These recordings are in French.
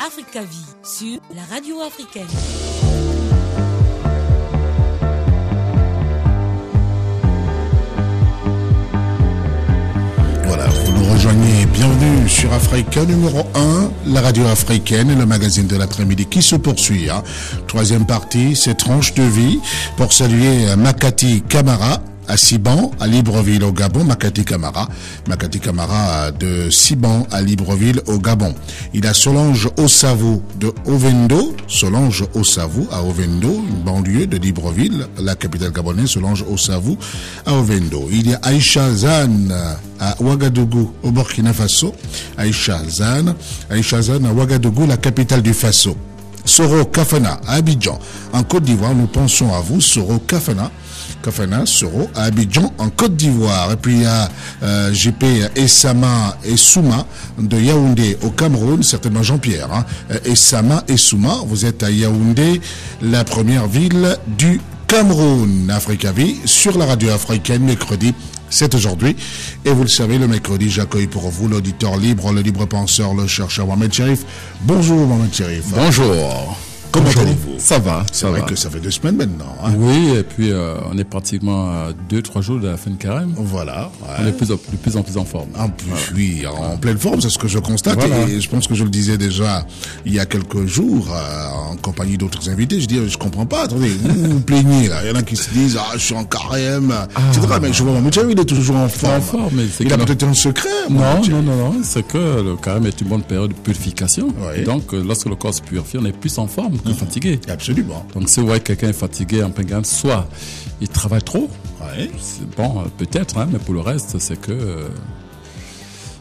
Africa Vie sur la radio africaine. Voilà, vous nous rejoignez, bienvenue sur Africa numéro 1, la radio africaine et le magazine de l'après-midi qui se poursuit. Troisième partie, c'est Tranche de vie pour saluer Makati Camara à Siban, à Libreville au Gabon. Makati Camara de Siban à Libreville au Gabon. Il a Solange Osavou de Ovendo, Solange Osavou à Ovendo, une banlieue de Libreville, la capitale gabonaise. Solange Osavou à Ovendo. Il y a Aïcha Zane à Ouagadougou au Burkina Faso. Aïcha Zane à Ouagadougou, la capitale du Faso. Soro Kafana à Abidjan en Côte d'Ivoire. Nous pensons à vous, Soro Kafana, Soro à Abidjan en Côte d'Ivoire. Et puis il y a JP Essama et Souma de Yaoundé au Cameroun, certainement Jean-Pierre. Essama et Souma, vous êtes à Yaoundé, la première ville du Cameroun. Africa Vie sur la radio africaine, mercredi. C'est aujourd'hui. Et vous le savez, le mercredi, j'accueille pour vous l'auditeur libre, le libre penseur, le chercheur Mohamed Cherif. Bonjour Mohamed Cherif. Bonjour. Comment allez-vous? Ça va, c'est vrai que ça fait 2 semaines maintenant. Oui, et puis on est pratiquement à 2-3 jours de la fin de carême. Voilà. Ouais. On est de plus en plus en forme. En plus, oui, en pleine forme, c'est ce que je constate. Voilà. Et je pense que je le disais déjà il y a quelques jours, en compagnie d'autres invités. Je dis, je comprends pas, attendez, vous plaignez là. Il y en a qui se disent, je suis en carême, etc. Mais je vois, mon il est toujours en forme. Mais il a peut-être un secret. Non. C'est que le carême est une bonne période de purification. Oui. Et donc, lorsque le corps se purifie, on est plus en forme que fatigué. Absolument. Donc si vous voyez que quelqu'un est fatigué en plein carême, soit il travaille trop, c'est bon, peut-être, mais pour le reste, c'est que...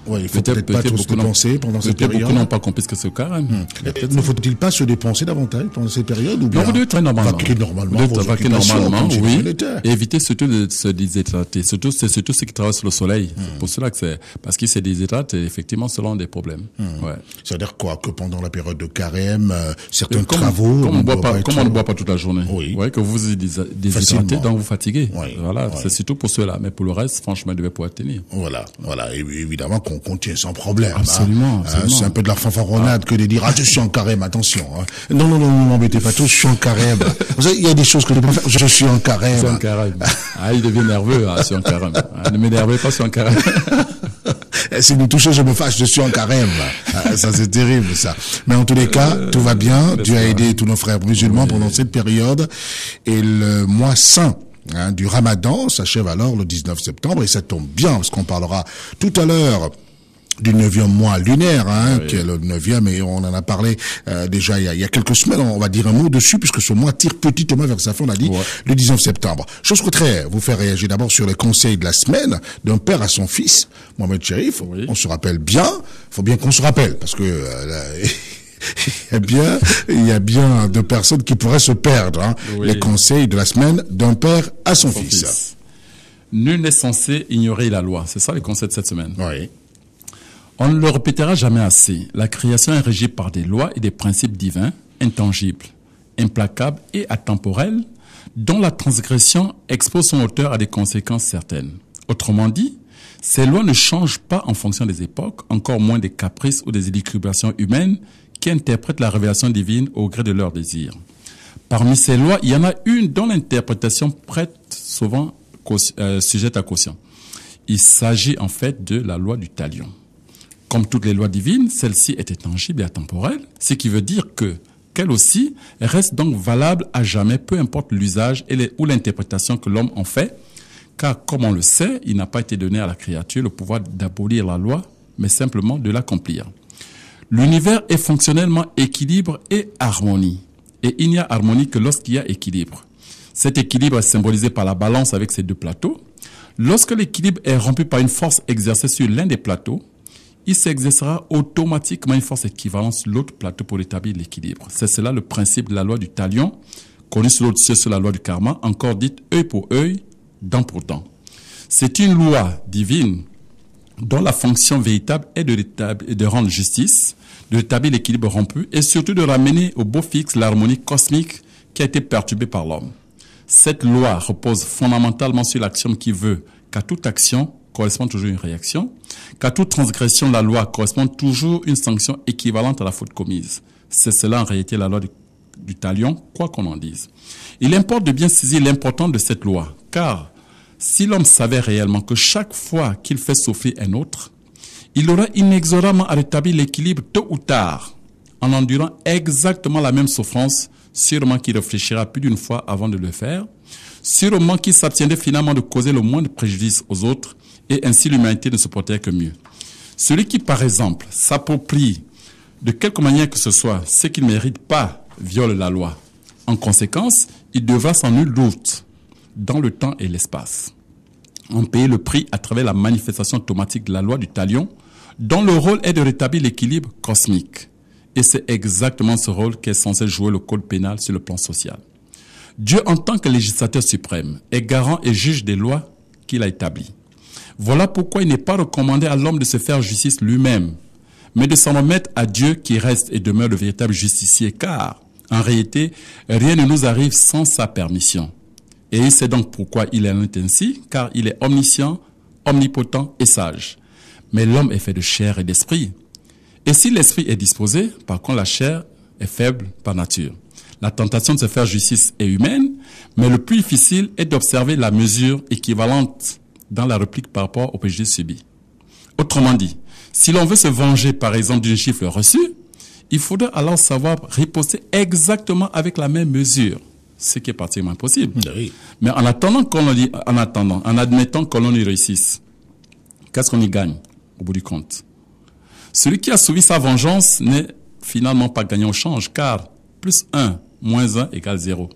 il faut peut-être pas trop se dépenser pendant cette période. Beaucoup n'ont pas compris ce que c'est le carême. Ne faut-il pas se dépenser davantage pendant cette période ou bien? Non, vous devez très normalement. Vaquer normalement, oui. Et éviter surtout de se déshydrater. C'est surtout ceux qui travaillent sur le soleil. C'est pour cela que c'est... Parce qu'ils se déshydratent et effectivement, selon des problèmes. Ouais. C'est-à-dire quoi? Que pendant la période de carême, certains travaux... Comme on ne boit pas toute la journée. Oui. Que vous vous déshydratez, donc vous fatiguez. Voilà. C'est surtout pour cela. Mais pour le reste, franchement, il devait pouvoir tenir. Voilà. Et évidemment, on tient sans problème. Absolument. C'est un peu de la fanfaronnade que de dire je suis en carême, attention. Non, ne m'embêtez pas tous, je suis en carême. Vous savez, il y a des choses que je peux faire. Je suis en carême. Je suis en carême. Il devient nerveux, je suis en carême. Ne m'énervez pas, je suis en carême. Si vous touchez, je me fâche, je suis en carême. Ça, c'est terrible, ça. Mais en tous les cas, tout va bien. Dieu a aidé tous nos frères musulmans pendant cette période. Et le mois saint du Ramadan s'achève alors le 19 septembre. Et ça tombe bien, parce qu'on parlera tout à l'heure du 9e mois lunaire, qui est le 9e, et on en a parlé déjà il y a quelques semaines. On va dire un mot dessus, puisque ce mois tire petitement vers sa fin, on a dit, le 19 septembre. Je souhaiterais vous faire réagir d'abord sur les conseils de la semaine d'un père à son fils, Mohamed Cherif. On se rappelle bien, il faut bien qu'on se rappelle, parce que... il y a bien de personnes qui pourraient se perdre. Les conseils de la semaine d'un père à son fils. Nul n'est censé ignorer la loi. C'est ça les conseils de cette semaine. Oui. On ne le répétera jamais assez. La création est régie par des lois et des principes divins, intangibles, implacables et atemporels, dont la transgression expose son auteur à des conséquences certaines. Autrement dit, ces lois ne changent pas en fonction des époques, encore moins des caprices ou des élucubrations humaines qui interprètent la révélation divine au gré de leurs désirs. Parmi ces lois, il y en a une dont l'interprétation prête souvent sujette à caution. Il s'agit en fait de la loi du talion. Comme toutes les lois divines, celle-ci est intangible et atemporelle, ce qui veut dire qu'elle aussi reste donc valable à jamais, peu importe l'usage ou l'interprétation que l'homme en fait, car comme on le sait, il n'a pas été donné à la créature le pouvoir d'abolir la loi, mais simplement de l'accomplir. L'univers est fonctionnellement équilibre et harmonie. Et il n'y a harmonie que lorsqu'il y a équilibre. Cet équilibre est symbolisé par la balance avec ses 2 plateaux. Lorsque l'équilibre est rompu par une force exercée sur l'un des plateaux, il s'exercera automatiquement une force équivalente sur l'autre plateau pour établir l'équilibre. C'est cela le principe de la loi du talion, connue sous la loi du karma, encore dite œil pour œil, dent pour dent. C'est une loi divine dont la fonction véritable est de rendre justice, de rétablir l'équilibre rompu et surtout de ramener au beau fixe l'harmonie cosmique qui a été perturbée par l'homme. Cette loi repose fondamentalement sur l'axiome qui veut qu'à toute action, correspond toujours à une réaction, qu'à toute transgression de la loi correspond toujours une sanction équivalente à la faute commise. C'est cela en réalité la loi du talion, quoi qu'on en dise. Il importe de bien saisir l'importance de cette loi, car si l'homme savait réellement que chaque fois qu'il fait souffrir un autre, il aura inexorablement à rétablir l'équilibre tôt ou tard, en endurant exactement la même souffrance, sûrement qu'il réfléchira plus d'une fois avant de le faire, sûrement qu'il s'abstiendrait finalement de causer le moindre préjudice aux autres, et ainsi l'humanité ne se porterait que mieux. Celui qui, par exemple, s'approprie de quelque manière que ce soit ce qu'il ne mérite pas, viole la loi. En conséquence, il devra sans nul doute, dans le temps et l'espace, en payer le prix à travers la manifestation automatique de la loi du talion, dont le rôle est de rétablir l'équilibre cosmique. Et c'est exactement ce rôle qu'est censé jouer le code pénal sur le plan social. Dieu, en tant que législateur suprême, est garant et juge des lois qu'il a établies. Voilà pourquoi il n'est pas recommandé à l'homme de se faire justice lui-même, mais de s'en remettre à Dieu qui reste et demeure le véritable justicier, car, en réalité, rien ne nous arrive sans sa permission. Et c'est donc pourquoi il en est ainsi, car il est omniscient, omnipotent et sage. Mais l'homme est fait de chair et d'esprit. Et si l'esprit est disposé, par contre la chair est faible par nature. La tentation de se faire justice est humaine, mais le plus difficile est d'observer la mesure équivalente dans la réplique par rapport au préjudice subi. Autrement dit, si l'on veut se venger par exemple d'une gifle reçue, il faudra alors savoir riposter exactement avec la même mesure, ce qui est pratiquement impossible. Oui. Mais en admettant que l'on y réussisse, qu'est-ce qu'on y gagne au bout du compte? Celui qui a subi sa vengeance n'est finalement pas gagnant au change, car plus 1 moins 1 égale 0.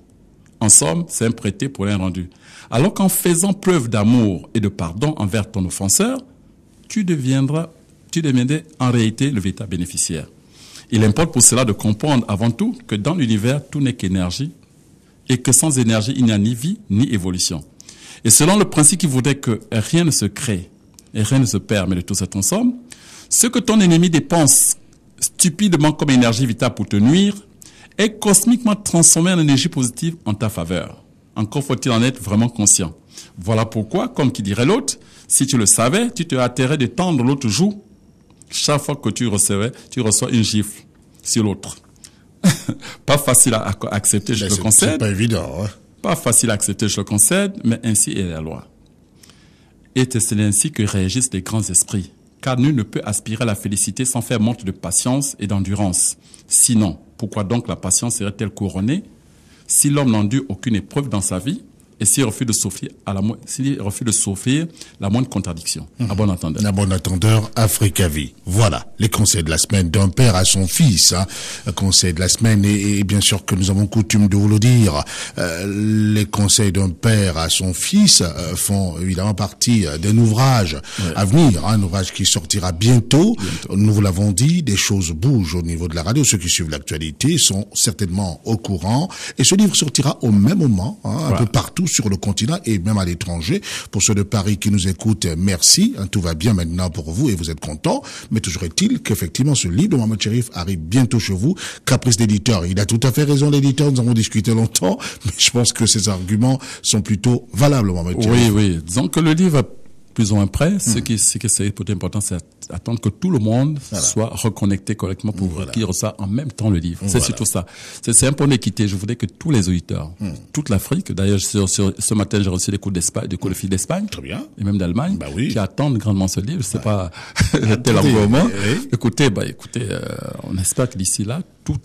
En somme, c'est un prêté pour un rendu. Alors qu'en faisant preuve d'amour et de pardon envers ton offenseur, tu deviendrais en réalité le véritable bénéficiaire. Il importe pour cela de comprendre avant tout que dans l'univers, tout n'est qu'énergie et que sans énergie, il n'y a ni vie ni évolution. Et selon le principe qui voudrait que rien ne se crée et rien ne se perd, mais de tout ça en somme, ce que ton ennemi dépense stupidement comme énergie vitale pour te nuire est cosmiquement transformé en énergie positive en ta faveur. Encore faut-il en être vraiment conscient. Voilà pourquoi, comme qui dirait l'autre, si tu le savais, tu te hâterais de tendre l'autre joue chaque fois que tu reçois une gifle sur l'autre. Pas facile à accepter, je le concède. C'est pas évident, hein? Pas facile à accepter, je le concède, mais ainsi est la loi. Et c'est ainsi que réagissent les grands esprits. Car nul ne peut aspirer à la félicité sans faire montre de patience et d'endurance. Sinon, pourquoi donc la patience serait-elle couronnée si l'homme n'endure aucune épreuve dans sa vie et s'il refuse de souffrir la moindre contradiction? À bon entendeur. À bon entendeur, Africa Vie. Voilà, les conseils de la semaine d'un père à son fils. Le conseil de la semaine, et bien sûr que nous avons coutume de vous le dire, les conseils d'un père à son fils font évidemment partie d'un ouvrage à venir, un ouvrage qui sortira bientôt. Nous vous l'avons dit, des choses bougent au niveau de la radio. Ceux qui suivent l'actualité sont certainement au courant. Et ce livre sortira au même moment, un peu partout sur le continent et même à l'étranger. Pour ceux de Paris qui nous écoutent, merci. Tout va bien maintenant pour vous et vous êtes contents. Mais toujours est-il qu'effectivement ce livre de Mohamed Cherif arrive bientôt chez vous. Caprice d'éditeur. Il a tout à fait raison, l'éditeur. Nous avons discuté longtemps, mais je pense que ces arguments sont plutôt valables, Mohamed Cherif. Oui. Disons que le livre plus ou moins près. Ce qui est plutôt important, c'est attendre que tout le monde soit reconnecté correctement pour qu'il reçoive en même temps le livre. C'est surtout ça. C'est un point d'équité. Je voudrais que tous les auditeurs, toute l'Afrique, d'ailleurs, ce matin, j'ai reçu des coups de fil d'Espagne. Très bien. Et même d'Allemagne. Qui attendent grandement ce livre. C'est pas tel engouement. Écoutez, on espère que d'ici là, tous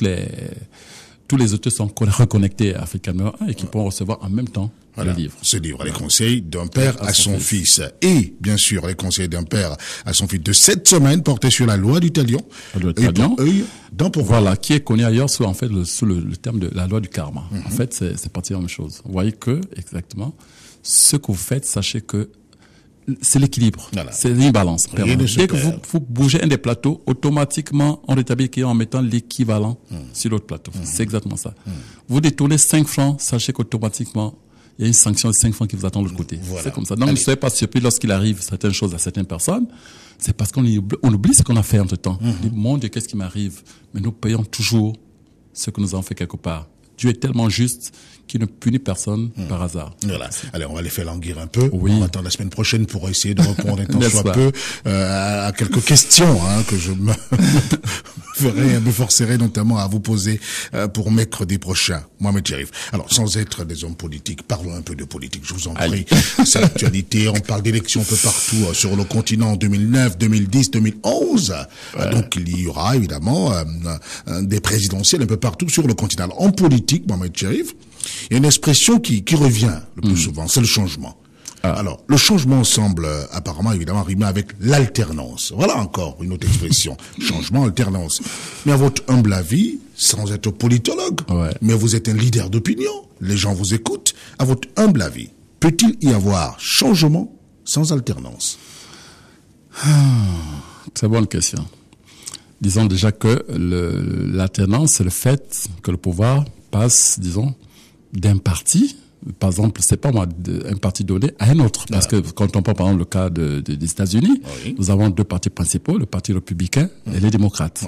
les auteurs sont reconnectés à Africa numéro 1 et qui pourront recevoir en même temps le livre. Ce livre, les conseils d'un père à son fils. Et, bien sûr, les conseils d'un père à son fils de cette semaine portés sur la loi du talion. Voilà, qui est connu ailleurs sous le terme de la loi du karma. En fait, c'est parti la même chose. Vous voyez que, exactement, ce que vous faites, sachez que c'est l'équilibre. C'est une balance. Dès que vous bougez un des plateaux, automatiquement, on rétablit l'équilibre en mettant l'équivalent sur l'autre plateau. C'est exactement ça. Vous détournez 5 francs, sachez qu'automatiquement, il y a une sanction de 5 francs qui vous attend de l'autre côté. C'est comme ça. Donc, ne soyez pas surpris lorsqu'il arrive certaines choses à certaines personnes. C'est parce qu'on oublie ce qu'on a fait entre temps. On dit, mon Dieu, qu'est-ce qui m'arrive? Mais nous payons toujours ce que nous avons fait quelque part. Dieu est tellement juste qu'il ne punit personne par hasard. Voilà. Allez, on va les faire languir un peu. Oui. On va attendre la semaine prochaine pour essayer de répondre un tant N'est-ce soit pas? peu à quelques questions que je me forcerai notamment à vous poser pour mercredi prochain. Mohamed Cherif. Alors, sans être des hommes politiques, parlons un peu de politique. Je vous en prie. C'est l'actualité. On parle d'élections un peu partout sur le continent en 2009, 2010, 2011. Donc, il y aura évidemment des présidentielles un peu partout sur le continent. Alors, en politique, Mohamed Cherif, il y a une expression qui revient le plus souvent, c'est le changement. Alors, le changement semble apparemment évidemment rimer avec l'alternance. Voilà encore une autre expression. Changement, alternance. Mais à votre humble avis, sans être politologue, mais vous êtes un leader d'opinion, les gens vous écoutent, à votre humble avis, peut-il y avoir changement sans alternance? Très bonne question. Disons déjà que l'alternance, c'est le fait que le pouvoir passe, disons, d'un parti, par exemple, c'est pas moi, un parti donné à un autre. Parce que quand on prend par exemple le cas des États-Unis, nous avons deux partis principaux, le parti républicain et les démocrates.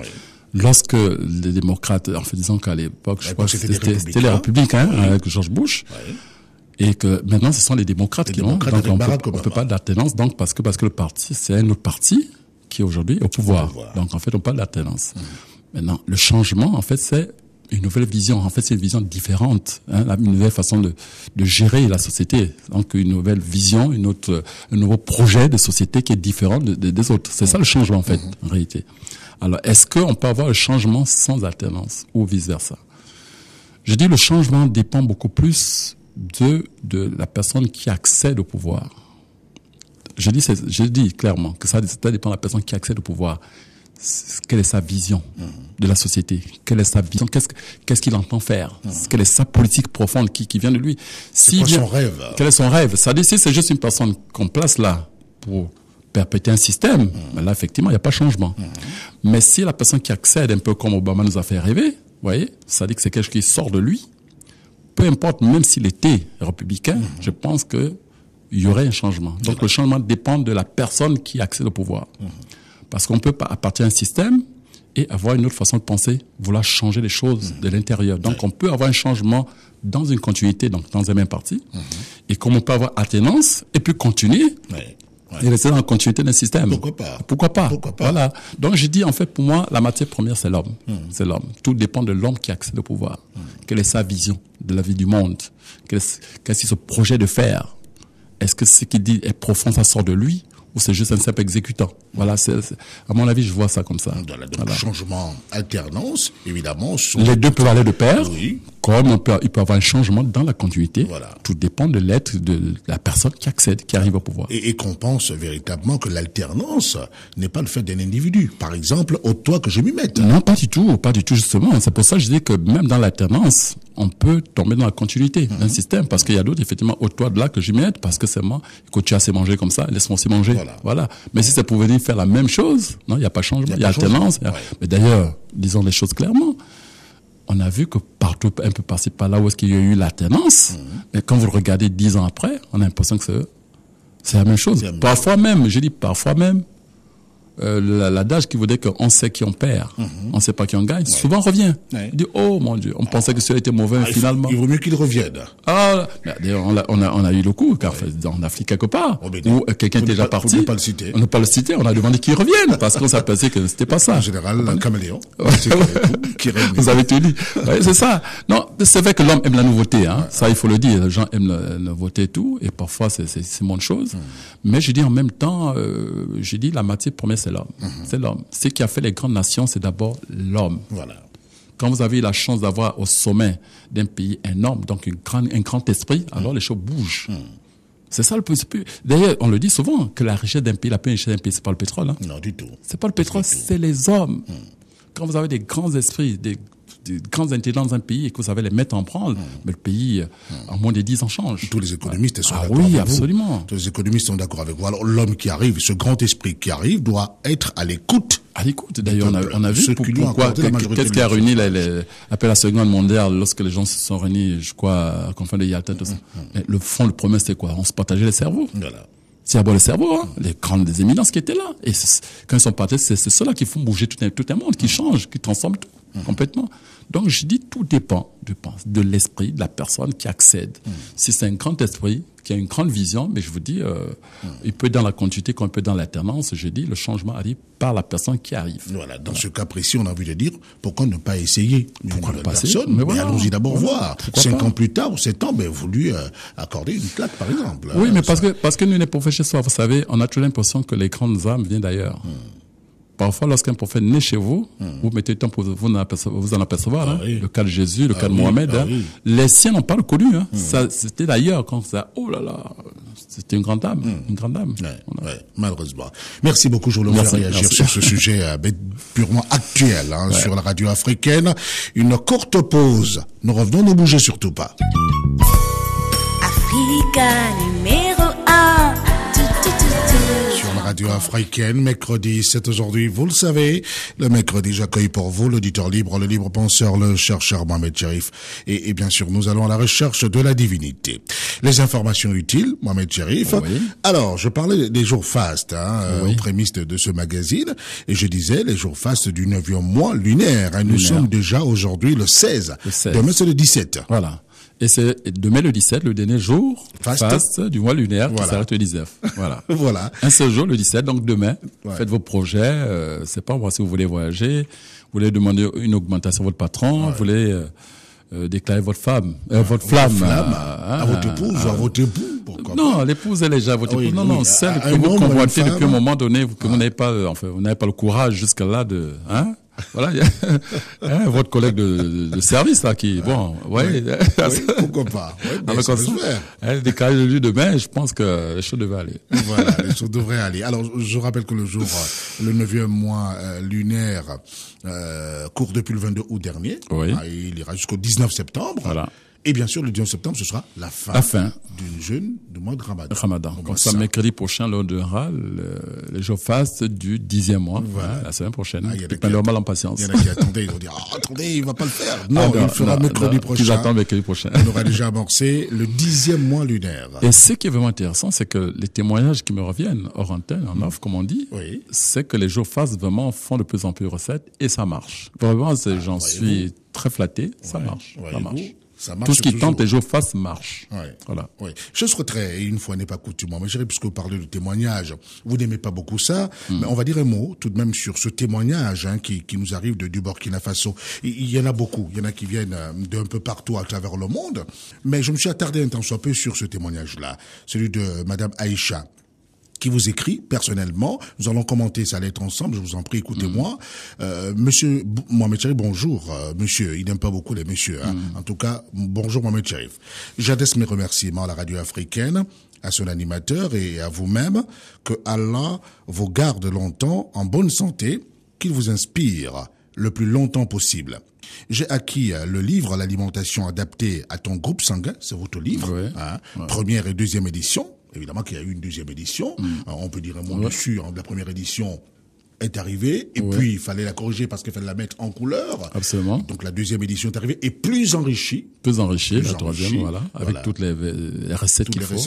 Lorsque les démocrates, en fait, disons qu'à l'époque, je crois que c'était les républicains, avec George Bush, et que maintenant ce sont les démocrates qui ont. Donc on peut pas d'alternance, donc parce que le parti, c'est un autre parti qui est aujourd'hui au pouvoir. Donc en fait, on parle d'alternance. Maintenant, le changement, en fait, c'est une nouvelle vision. En fait, c'est une vision différente, une nouvelle façon de gérer la société. Donc, une nouvelle vision, un nouveau projet de société qui est différent des autres. C'est ça le changement, en fait, en réalité. Alors, est-ce qu'on peut avoir le changement sans alternance ou vice-versa? Je dis le changement dépend beaucoup plus de la personne qui accède au pouvoir. Je dis clairement que ça dépend de la personne qui accède au pouvoir. Quelle est sa vision de la société? Quelle est sa vision? Qu'est-ce qu'il entend faire? Quelle est sa politique profonde qui vient de lui? C'est quoi son rêve? Quel est son rêve? Ça dit, si c'est juste une personne qu'on place là pour perpétuer un système, ben là, effectivement, il n'y a pas de changement. Mais si la personne qui accède, un peu comme Obama nous a fait rêver, vous voyez, ça dit que c'est quelque chose qui sort de lui. Peu importe, même s'il était républicain, je pense que il y aurait un changement. Donc, le changement dépend de la personne qui accède au pouvoir. Parce qu'on peut pas partir d'un système et avoir une autre façon de penser, vouloir changer les choses de l'intérieur. Donc, on peut avoir un changement dans une continuité, donc dans un même parti. Et comme on peut avoir alternance et puis continuer et rester dans la continuité d'un système. Pourquoi pas? Voilà. Donc, je dis, en fait, pour moi, la matière première, c'est l'homme. C'est l'homme. Tout dépend de l'homme qui accède au pouvoir. Quelle est sa vision de la vie du monde? Qu'est-ce qu'il se projette de faire? Est-ce que ce qu'il dit est profond, ça sort de lui? Ou c'est juste un simple exécutant? Voilà, à mon avis, je vois ça comme ça. Donc, changement, alternance, évidemment. Les deux peuvent aller de pair. Oui. Comme il peut avoir un changement dans la continuité. Tout dépend de l'être de la personne qui accède, qui arrive au pouvoir. Et qu'on pense véritablement que l'alternance n'est pas le fait d'un individu. Par exemple, au toi que je m'y mette. Non, pas du tout, justement. C'est pour ça que je dis que même dans l'alternance, on peut tomber dans la continuité d'un système. Parce qu'il y a d'autres, effectivement, au toi de là que je m'y mette, parce que c'est moi, écoute, tu as assez mangé comme ça, laisse-moi aussi manger. Voilà. Mais si c'est pour venir faire la même chose, non, il n'y a pas de changement. Il y a alternance. Mais d'ailleurs, disons les choses clairement. On a vu que partout, un peu par-ci, par-là, où est-ce qu'il y a eu l'alternance, mais quand vous le regardez 10 ans après, on a l'impression que c'est la même chose. Parfois même, l'adage qui voudrait qu'on sait qui on perd, on sait pas qui on gagne, souvent revient. On dit, oh mon Dieu, on pensait que celui-là était mauvais finalement. Il vaut mieux qu'il revienne. D'ailleurs, on a eu le coup, car en Afrique quelque part, où quelqu'un était déjà parti. On ne peut pas le citer. On ne peut pas le citer, on a demandé qu'il revienne, parce qu'on s'aperçait que c'était pas ça. En général, un caméléon. Vous avez tout dit. Oui, c'est ça. Non, c'est vrai que l'homme aime la nouveauté, Ça, il faut le dire. Les gens aiment la nouveauté et tout, et parfois c'est bonne chose. Mais je dis en même temps, la matière première, c'est l'homme. C'est l'homme. Ce qui a fait les grandes nations, c'est d'abord l'homme. Voilà. Quand vous avez la chance d'avoir au sommet d'un pays un homme, donc un grand esprit, alors les choses bougent. C'est ça le plus. D'ailleurs, on le dit souvent, que la richesse d'un pays, la plus richesse d'un pays, c'est pas le pétrole. Non, du tout. C'est pas le pétrole, c'est les hommes. Quand vous avez des grands esprits, des grandes intelligences dans un pays et que vous savez les mettre en branle, mais le pays, en moins de 10 ans, change. Tous les économistes sont d'accord avec vous. Absolument. Tous les économistes sont d'accord avec vous. Alors, l'homme qui arrive, ce grand esprit qui arrive, doit être à l'écoute. D'ailleurs, on a vu pourquoi, qu'est-ce qui a réuni après la Seconde Guerre mondiale, lorsque les gens se sont réunis, je crois, à la conférence de Yalta, tout ça. Mais le problème, c'était quoi? On se partageait les cerveaux. Voilà. C'est d'abord le cerveau, les grandes éminences qui étaient là. Et quand ils sont partis, c'est ceux-là qui font bouger tout un monde, qui changent, qui transforment tout. complètement. Donc, je dis, tout dépend, je pense, de l'esprit de la personne qui accède. Si c'est un grand esprit, qui a une grande vision, mais je vous dis, il peut être dans la continuité comme il peut être dans l'alternance. Je dis, le changement arrive par la personne qui arrive. Voilà. Dans ce cas précis, on a envie de dire, pourquoi ne pas essayer pourquoi ne pas personne, mais voilà, allons-y d'abord voir. 5 pas. ans plus tard ou 7 ans, vous lui accorder une claque, par exemple. Oui, mais parce que nous, les prophètes, vous savez, on a toujours l'impression que les grandes âmes viennent d'ailleurs. Parfois, lorsqu'un prophète naît chez vous, vous mettez le temps pour vous en apercevoir. Oui. Le cas de Jésus, le cas de Mohamed. Oui. Les siens n'ont pas le connu. Ça, c'était d'ailleurs quand ça. Oh là là, c'était une grande dame, une grande dame. Ouais, malheureusement. Merci beaucoup, je voulais vous faire réagir sur ce sujet purement actuel sur la radio africaine. Une courte pause. Nous revenons, ne bougez surtout pas. Africa numéro 1. Sur la radio africaine, mercredi, c'est aujourd'hui, vous le savez. Le mercredi, j'accueille pour vous l'auditeur libre, le libre penseur, le chercheur Mohamed Cherif. Et bien sûr, nous allons à la recherche de la divinité. Les informations utiles, Mohamed Cherif. Oui. Alors, je parlais des jours fastes, aux prémices de ce magazine. Et je disais, les jours fastes du 9e mois lunaire. Nous sommes déjà aujourd'hui le 16. Demain, c'est le 17. Voilà. Et c'est demain le 17, le dernier jour faste du mois lunaire qui s'arrête le 19. Voilà. Voilà. Un seul jour, le 17, donc demain, faites vos projets. C'est pas moi si vous voulez voyager, vous voulez demander une augmentation à votre patron, vous voulez déclarer votre femme, votre flamme à votre épouse ou à votre époux. Non, l'épouse elle est déjà votre épouse. Non, celle que vous convoitez depuis un moment donné, que vous n'avez pas, vous n'avez pas le courage jusqu'à là de, Voilà, il y a votre collègue de service là qui, pourquoi pas. Décalé de lui demain, je pense que les choses devraient aller. Voilà, les choses devraient aller. Alors, je rappelle que le 9e mois lunaire court depuis le 22 août dernier. Oui. Il ira jusqu'au 19 septembre. Voilà. Et bien sûr, le 19 septembre, ce sera la fin d'une jeûne du mois de Ramadan. Comme ça, mercredi prochain, lors de les jours fastes du 10e mois, la semaine prochaine. Il y normal en patience. Il y en a qui attendaient, ils vont dire, attendez, il va pas le faire. Non, il le fera mercredi prochain. Ils attendent mercredi prochain. On aura déjà amorcé le 10e mois lunaire. Et ce qui est vraiment intéressant, c'est que les témoignages qui me reviennent, hors antenne, en off, comme on dit, c'est que les jours fastes vraiment font de plus en plus de recettes et ça marche. Vraiment, j'en suis très flatté, ça marche. Ça marche. Tout ce qui tente les jours fastes marche. Voilà. Je souhaiterais, une fois n'est pas coutume, mais puisque vous parlez de témoignage, vous n'aimez pas beaucoup ça, mais on va dire un mot tout de même sur ce témoignage qui nous arrive du Burkina Faso. Il y en a beaucoup, il y en a qui viennent d'un peu partout à travers le monde, mais je me suis attardé un temps soit peu sur ce témoignage-là, celui de Madame Aïcha, qui vous écrit personnellement. Nous allons commenter sa lettre ensemble. Je vous en prie, écoutez-moi. Monsieur Mohamed Cherif, bonjour. Monsieur, il n'aime pas beaucoup les messieurs. En tout cas, bonjour Mohamed Cherif. J'adresse mes remerciements à la radio africaine, à son animateur et à vous-même. Que Allah vous garde longtemps en bonne santé, qu'il vous inspire le plus longtemps possible. J'ai acquis le livre L'alimentation adaptée à ton groupe sanguin. C'est votre livre. Première et deuxième édition. Évidemment qu'il y a eu une deuxième édition. On peut dire un mot dessus. La première édition est arrivée et puis il fallait la corriger parce qu'il fallait la mettre en couleur. Absolument. Donc la deuxième édition est arrivée et plus enrichie. La troisième, avec toutes les recettes qu'il faut.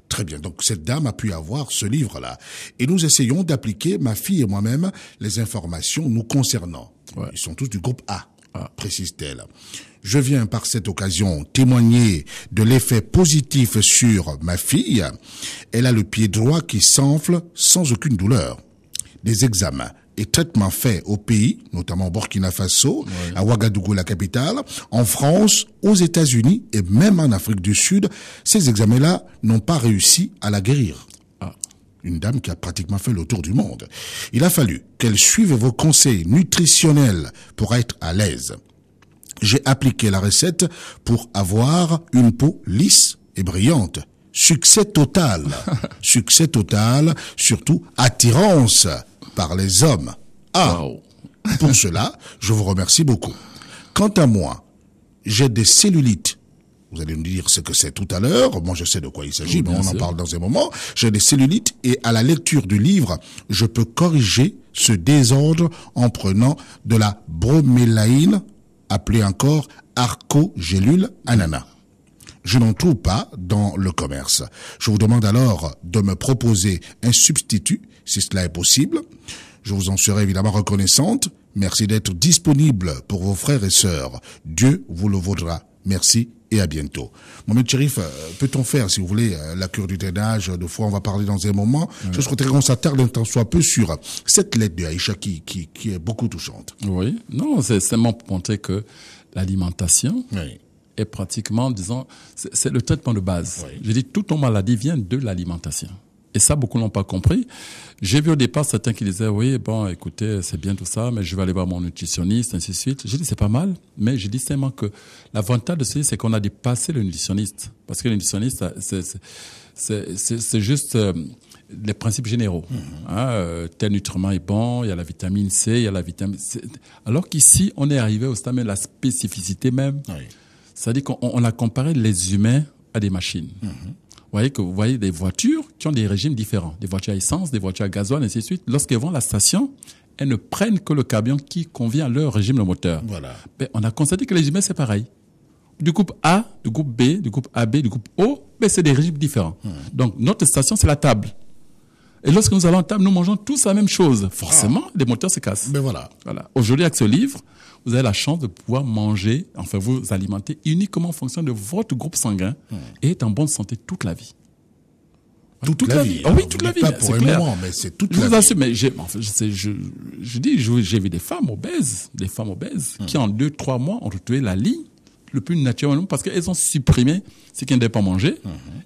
Très bien. Donc cette dame a pu avoir ce livre-là. Et nous essayons d'appliquer, ma fille et moi-même, les informations nous concernant. Ils sont tous du groupe A. Précise-t-elle. Je viens par cette occasion témoigner de l'effet positif sur ma fille. Elle a le pied droit qui s'enfle sans aucune douleur. Des examens et traitements faits au pays, notamment au Burkina Faso, à Ouagadougou, la capitale, en France, aux États-Unis et même en Afrique du Sud, ces examens-là n'ont pas réussi à la guérir. Une dame qui a pratiquement fait le tour du monde. Il a fallu qu'elle suive vos conseils nutritionnels pour être à l'aise. J'ai appliqué la recette pour avoir une peau lisse et brillante. Succès total. Succès total, surtout attirance par les hommes. Pour cela, je vous remercie beaucoup. Quant à moi, j'ai des cellulites. Vous allez nous dire ce que c'est tout à l'heure. Moi, je sais de quoi il s'agit, mais on en parle dans un moment. J'ai des cellulites et à la lecture du livre, je peux corriger ce désordre en prenant de la bromélaïne, appelée encore arcogélule ananas. Je n'en trouve pas dans le commerce. Je vous demande alors de me proposer un substitut, si cela est possible. Je vous en serai évidemment reconnaissante. Merci d'être disponible pour vos frères et sœurs. Dieu vous le vaudra. Merci et à bientôt. Mohamed Cherif, peut-on faire, si vous voulez, la cure du drainage? De fois, on va parler dans un moment. Je souhaiterais qu'on s'attarde un temps soit peu sur cette lettre de Aïcha qui est beaucoup touchante. Oui, non, c'est seulement pour montrer que l'alimentation est pratiquement, disons, c'est le traitement de base. Oui. Je dis, toute nos maladies viennent de l'alimentation. Et ça, beaucoup n'ont pas compris. J'ai vu au départ certains qui disaient, oui, bon, écoutez, c'est bien tout ça, mais je vais aller voir mon nutritionniste, ainsi de suite. J'ai dit, c'est pas mal, mais je dis seulement que l'avantage de ceci, c'est qu'on a dépassé le nutritionniste. Parce que le nutritionniste, c'est juste les principes généraux. Tel nutriment est bon, il y a la vitamine C, il y a la vitamine C. Alors qu'ici, on est arrivé au stade de la spécificité même. Oui. C'est-à-dire qu'on a comparé les humains à des machines. Vous voyez des voitures qui ont des régimes différents. Des voitures à essence, des voitures à gasoil, ainsi de suite. Lorsqu'elles vont à la station, elles ne prennent que le carburant qui convient à leur régime de moteur. Voilà. Ben, on a constaté que les humains, c'est pareil. Du groupe A, du groupe B, du groupe AB, du groupe O, ben, c'est des régimes différents. Donc, notre station, c'est la table. Et lorsque nous allons à table, nous mangeons tous la même chose. Forcément, les moteurs se cassent. Ben voilà. Aujourd'hui, avec ce livre, vous avez la chance de pouvoir manger, enfin vous alimenter uniquement en fonction de votre groupe sanguin et être en bonne santé toute la vie. Toute la vie. Oui, toute la vie. Pas pour un moment, mais c'est toute la vie. Assure, mais j'ai vu des femmes obèses, qui en 2-3 mois ont retrouvé la ligne le plus naturellement parce qu'elles ont supprimé ce qu'elles ne devaient pas manger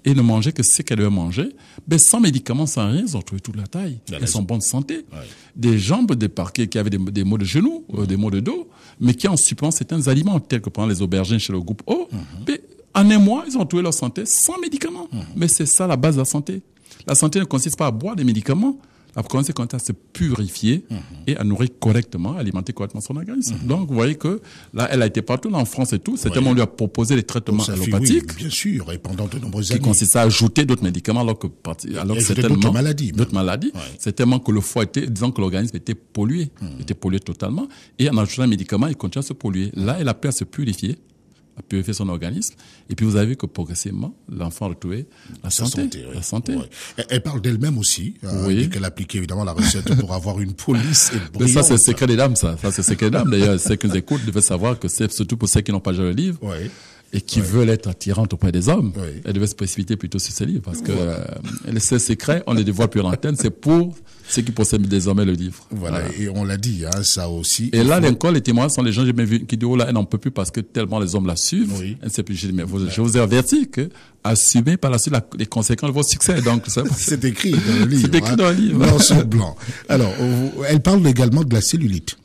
et ne mangeaient que ce qu'elles devaient manger. Ben, sans médicaments, sans rien, elles ont retrouvé toute la taille. Elles sont en bonne santé. Ouais. Des jambes, des parquets qui avaient des maux de genoux, des maux de dos, mais qui en supprimant certains aliments, tels que par exemple les aubergines chez le groupe O, ben, en un mois, ils ont retrouvé leur santé sans médicaments. Mais c'est ça la base de la santé. La santé ne consiste pas à boire des médicaments. La première, c'est à se purifier et à nourrir correctement, à alimenter correctement son organisme. Donc, vous voyez que là, elle a été partout en France et tout. C'est tellement on lui a proposé des traitements allopathiques. Oui, bien sûr, et pendant de nombreuses années. Qui consistent à ajouter d'autres médicaments alors que c'est tellement d'autres maladies. C'est tellement que le foie était, disons que l'organisme était pollué totalement. Et en ajoutant un médicament, il continue à se polluer. Là, elle a pu à se purifier, à purifier son organisme. Et puis, vous avez vu que progressivement, l'enfant a retrouvé la santé. La santé. Ouais. Elle parle d'elle-même aussi. Qu'elle appliquait évidemment la recette pour avoir une police brillante. Mais ça, c'est le secret des dames, ça. Ça, c'est le secret des dames. D'ailleurs, ceux qui nous écoutent devaient savoir que c'est surtout pour ceux qui n'ont pas déjà le livre. Ouais. Et qui veulent être attirantes auprès des hommes, elles devaient se précipiter plutôt sur ces livres. Parce que ces secrets, on les dévoile plus à l'antenne, c'est pour ceux qui possèdent désormais le livre. Voilà. Et on l'a dit, ça aussi. Et là, encore, les témoins sont les gens que j'ai bien vus qui disent, oh là, elle n'en peut plus parce que tellement les hommes la suivent. Oui. Elle ne sait plus. Je dis, mais je vous ai averti que assumez par la suite les conséquences de votre succès. Donc, c'est écrit dans le livre. C'est écrit dans le livre. Blanc sur blanc. Alors, elle parle également de la cellulite.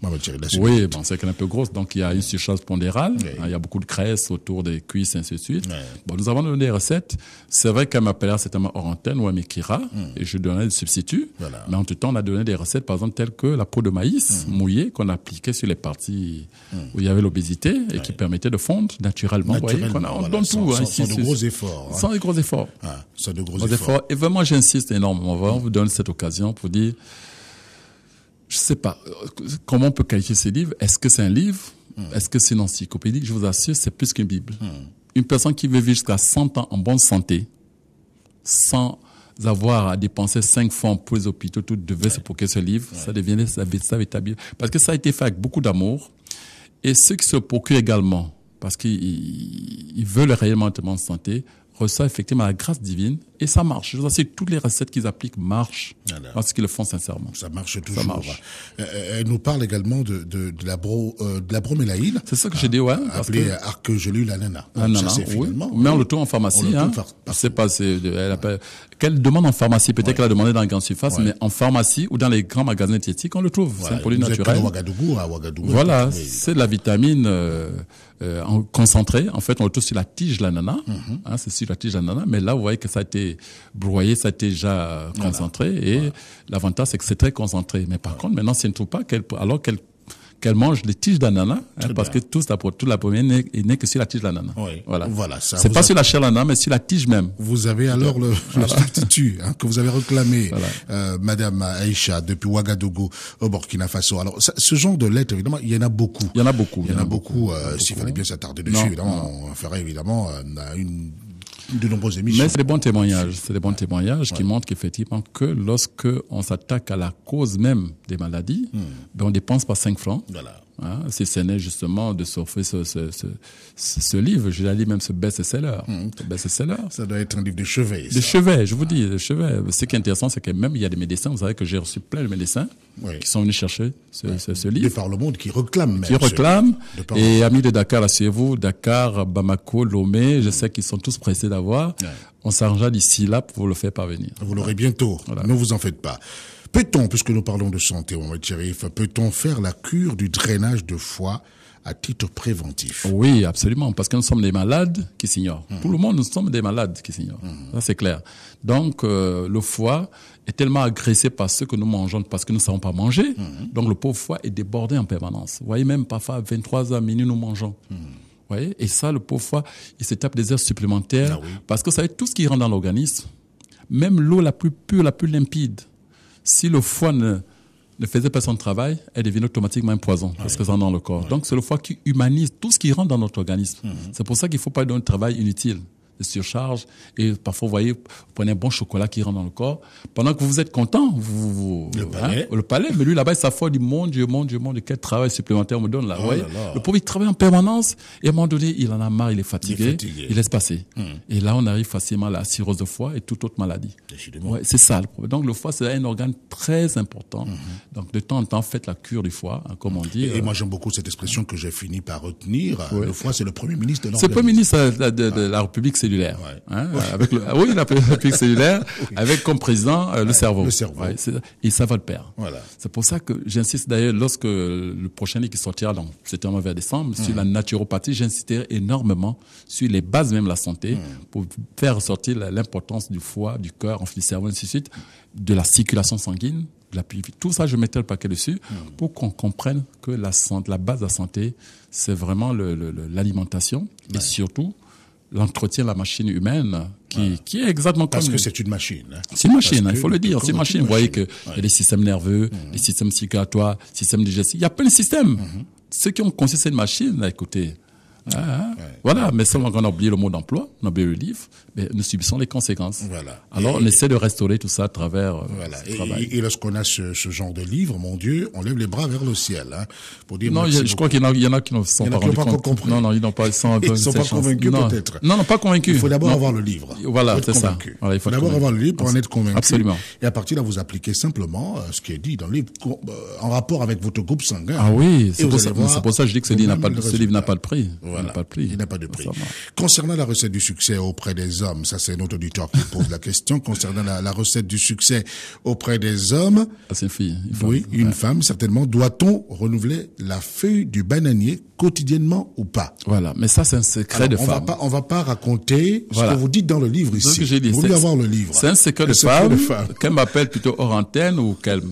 Oui, bon, c'est qu'elle est un peu grosse. Donc, il y a une surcharge pondérale. Il y a beaucoup de graisse autour des cuisses, ainsi de suite. Bon, nous avons donné des recettes. C'est vrai qu'elle m'appellera certainement hors antenne ou à Mekira. Et je donnais des substituts. Voilà. Mais en tout temps, on a donné des recettes, par exemple, telles que la peau de maïs mouillée qu'on appliquait sur les parties où il y avait l'obésité et qui permettait de fondre naturellement. Vous voyez, on donne tout. Sans de gros efforts. Sans de gros efforts. Sans de gros efforts. Et vraiment, j'insiste énormément. On vous donne cette occasion pour dire, je sais pas, comment on peut qualifier ces livres? Est-ce que c'est un livre? Est-ce que c'est une encyclopédie? Je vous assure, c'est plus qu'une Bible. Une personne qui veut vivre jusqu'à 100 ans en bonne santé, sans avoir à dépenser 5 francs pour les hôpitaux, tout devait se procurer ce livre, ça devenait sa Bible. Parce que ça a été fait avec beaucoup d'amour. Et ceux qui se procurent également, parce qu'ils veulent réellement être en santé, reçoivent effectivement la grâce divine et ça marche. Je vous assure que toutes les recettes qu'ils appliquent marchent parce qu'ils le font sincèrement. Ça marche toujours. Ça marche. Elle nous parle également de la bromélaïne. C'est ça que j'ai dit, ouais. Appelée arc-gelule ananas. Oui. Mais on le trouve en pharmacie. Je sais pas, qu'elle demande en pharmacie. Peut-être qu'elle a demandé dans les grandes surfaces, mais en pharmacie ou dans les grands magasins diététiques, on le trouve. C'est un produit naturel. À Ouagadougou. Voilà. C'est de la vitamine, concentrée. En fait, on le trouve sur la tige de l'ananas. C'est sur la tige de l'ananas. Mais là, vous voyez que ça a été broyé, ça a été déjà concentré. Et l'avantage, c'est que c'est très concentré. Mais par contre, maintenant, si elle ne trouve pas, alors qu'elle mange les tiges d'ananas, parce que toute la première n'est que sur la tige d'ananas. Voilà. C'est pas sur la chair d'ananas, mais sur la tige même. Vous avez alors le substitut que vous avez réclamé, Madame Aïcha, depuis Ouagadougou au Burkina Faso. Alors, ce genre de lettres, évidemment, il y en a beaucoup. Il y en a beaucoup. S'il fallait bien s'attarder dessus, évidemment, on ferait évidemment une de nombreuses émissions. Mais c'est des bons témoignages. C'est des bons témoignages qui montrent qu'effectivement, que lorsque on s'attaque à la cause même des maladies, ben on dépense pas 5 francs. Voilà. Hein, si ce n'est justement de surfer ce livre, je l'ai dit même ce best-seller. Ça doit être un livre de chevet. De chevet, je vous dis, de chevet. Ce qui est intéressant, c'est que même il y a des médecins, vous savez que j'ai reçu plein de médecins qui sont venus chercher ce livre. De par le monde, qui réclament. Qui réclament. Et amis de Dakar, asseyez-vous, Dakar, Bamako, Lomé, je sais qu'ils sont tous pressés d'avoir. Ouais. On s'arrangera d'ici là pour vous le faire parvenir. Vous l'aurez bientôt. Voilà. Ne vous en faites pas. Peut-on, puisque nous parlons de santé, Mohamed Cherif, peut-on faire la cure du drainage de foie à titre préventif? Oui, absolument, parce que nous sommes des malades qui s'ignorent. Tout le monde, nous sommes des malades qui s'ignorent. Ça, c'est clair. Donc, le foie est tellement agressé par ce que nous mangeons parce que nous ne savons pas manger. Donc, le pauvre foie est débordé en permanence. Vous voyez, même parfois à 23h minuit, nous mangeons. Vous voyez, et ça, le pauvre foie, il se tape des heures supplémentaires parce que ça va être tout ce qui rentre dans l'organisme, même l'eau la plus pure, la plus limpide. Si le foie ne faisait pas son travail, elle devenait automatiquement un poison parce que ça rentre dans le corps. Donc, c'est le foie qui humanise tout ce qui rentre dans notre organisme. C'est pour ça qu'il ne faut pas donner un travail inutile, de surcharge. Et parfois, vous voyez, vous prenez un bon chocolat qui rentre dans le corps. Pendant que vous êtes content, le palais, mais lui, là-bas, il s'affole, il dit, mon Dieu, quel travail supplémentaire on me donne là. Le pauvre, il travaille en permanence. Et à un moment donné, il en a marre, il est fatigué. Il laisse passer. Et là, on arrive facilement à la cirrhose de foie et toute autre maladie. Ouais, c'est ça le problème. Donc, le foie, c'est un organe très important. Donc, de temps en temps, faites la cure du foie, hein, comme on dit. Et moi, j'aime beaucoup cette expression que j'ai fini par retenir. Le foie, c'est le premier ministre de l'organisme. C'est le premier ministre de la République cellulaire. Hein, avec la République cellulaire, avec comme président le cerveau. Le cerveau. Ouais, et ça va le perdre. Voilà. C'est pour ça que j'insiste d'ailleurs, lorsque le prochain livre qui sortira, donc certainement vers décembre, sur la naturopathie, j'insisterai énormément sur les bases même de la santé pour faire ressortir l'importance du foie, du cœur, du cerveau, ainsi de suite, de la circulation sanguine, de la purification. Tout ça, je mettrai le paquet dessus pour qu'on comprenne que la base de la santé, c'est vraiment l'alimentation et surtout l'entretien de la machine humaine qui est exactement comme... Parce que c'est une machine. Hein. C'est une machine, il faut le dire. C'est une machine. Vous voyez qu'il y a des systèmes nerveux, des systèmes circulatoires, systèmes digestifs. Il y a plein de systèmes. Ceux qui ont conçu cette machine, là, écoutez... Voilà, mais seulement qu'on a oublié le mot d'emploi, on a oublié le livre, mais nous subissons les conséquences. Voilà. Alors, on essaie de restaurer tout ça à travers ce travail. Et lorsqu'on a ce genre de livre, mon Dieu, on lève les bras vers le ciel, hein, pour dire. Non, je crois qu'il y en a qui ne sont pas rendus compte. Non, ils n'ont pas, ils sont pas convaincus, peut-être. Non, pas convaincus. Il faut d'abord avoir le livre. Voilà, c'est ça. Voilà, il faut d'abord avoir le livre pour en être convaincu. Absolument. Et à partir de là, vous appliquez simplement ce qui est dit dans le livre, en rapport avec votre groupe sanguin. Ah oui, c'est pour ça que je dis que ce livre n'a pas de prix. Il n'a pas de prix. Concernant la recette du succès auprès des hommes, ça c'est notre auditeur qui pose la question, concernant la recette du succès auprès des hommes. C'est une fille. Une femme, certainement. Doit-on renouveler la feuille du bananier quotidiennement ou pas? Voilà, mais ça c'est un secret de femme. On va pas raconter ce que vous dites dans le livre ici. Ce que j'ai dit, vous voulez avoir le livre. C'est un secret de femme. Qu'elle m'appelle plutôt hors antenne ou qu'elle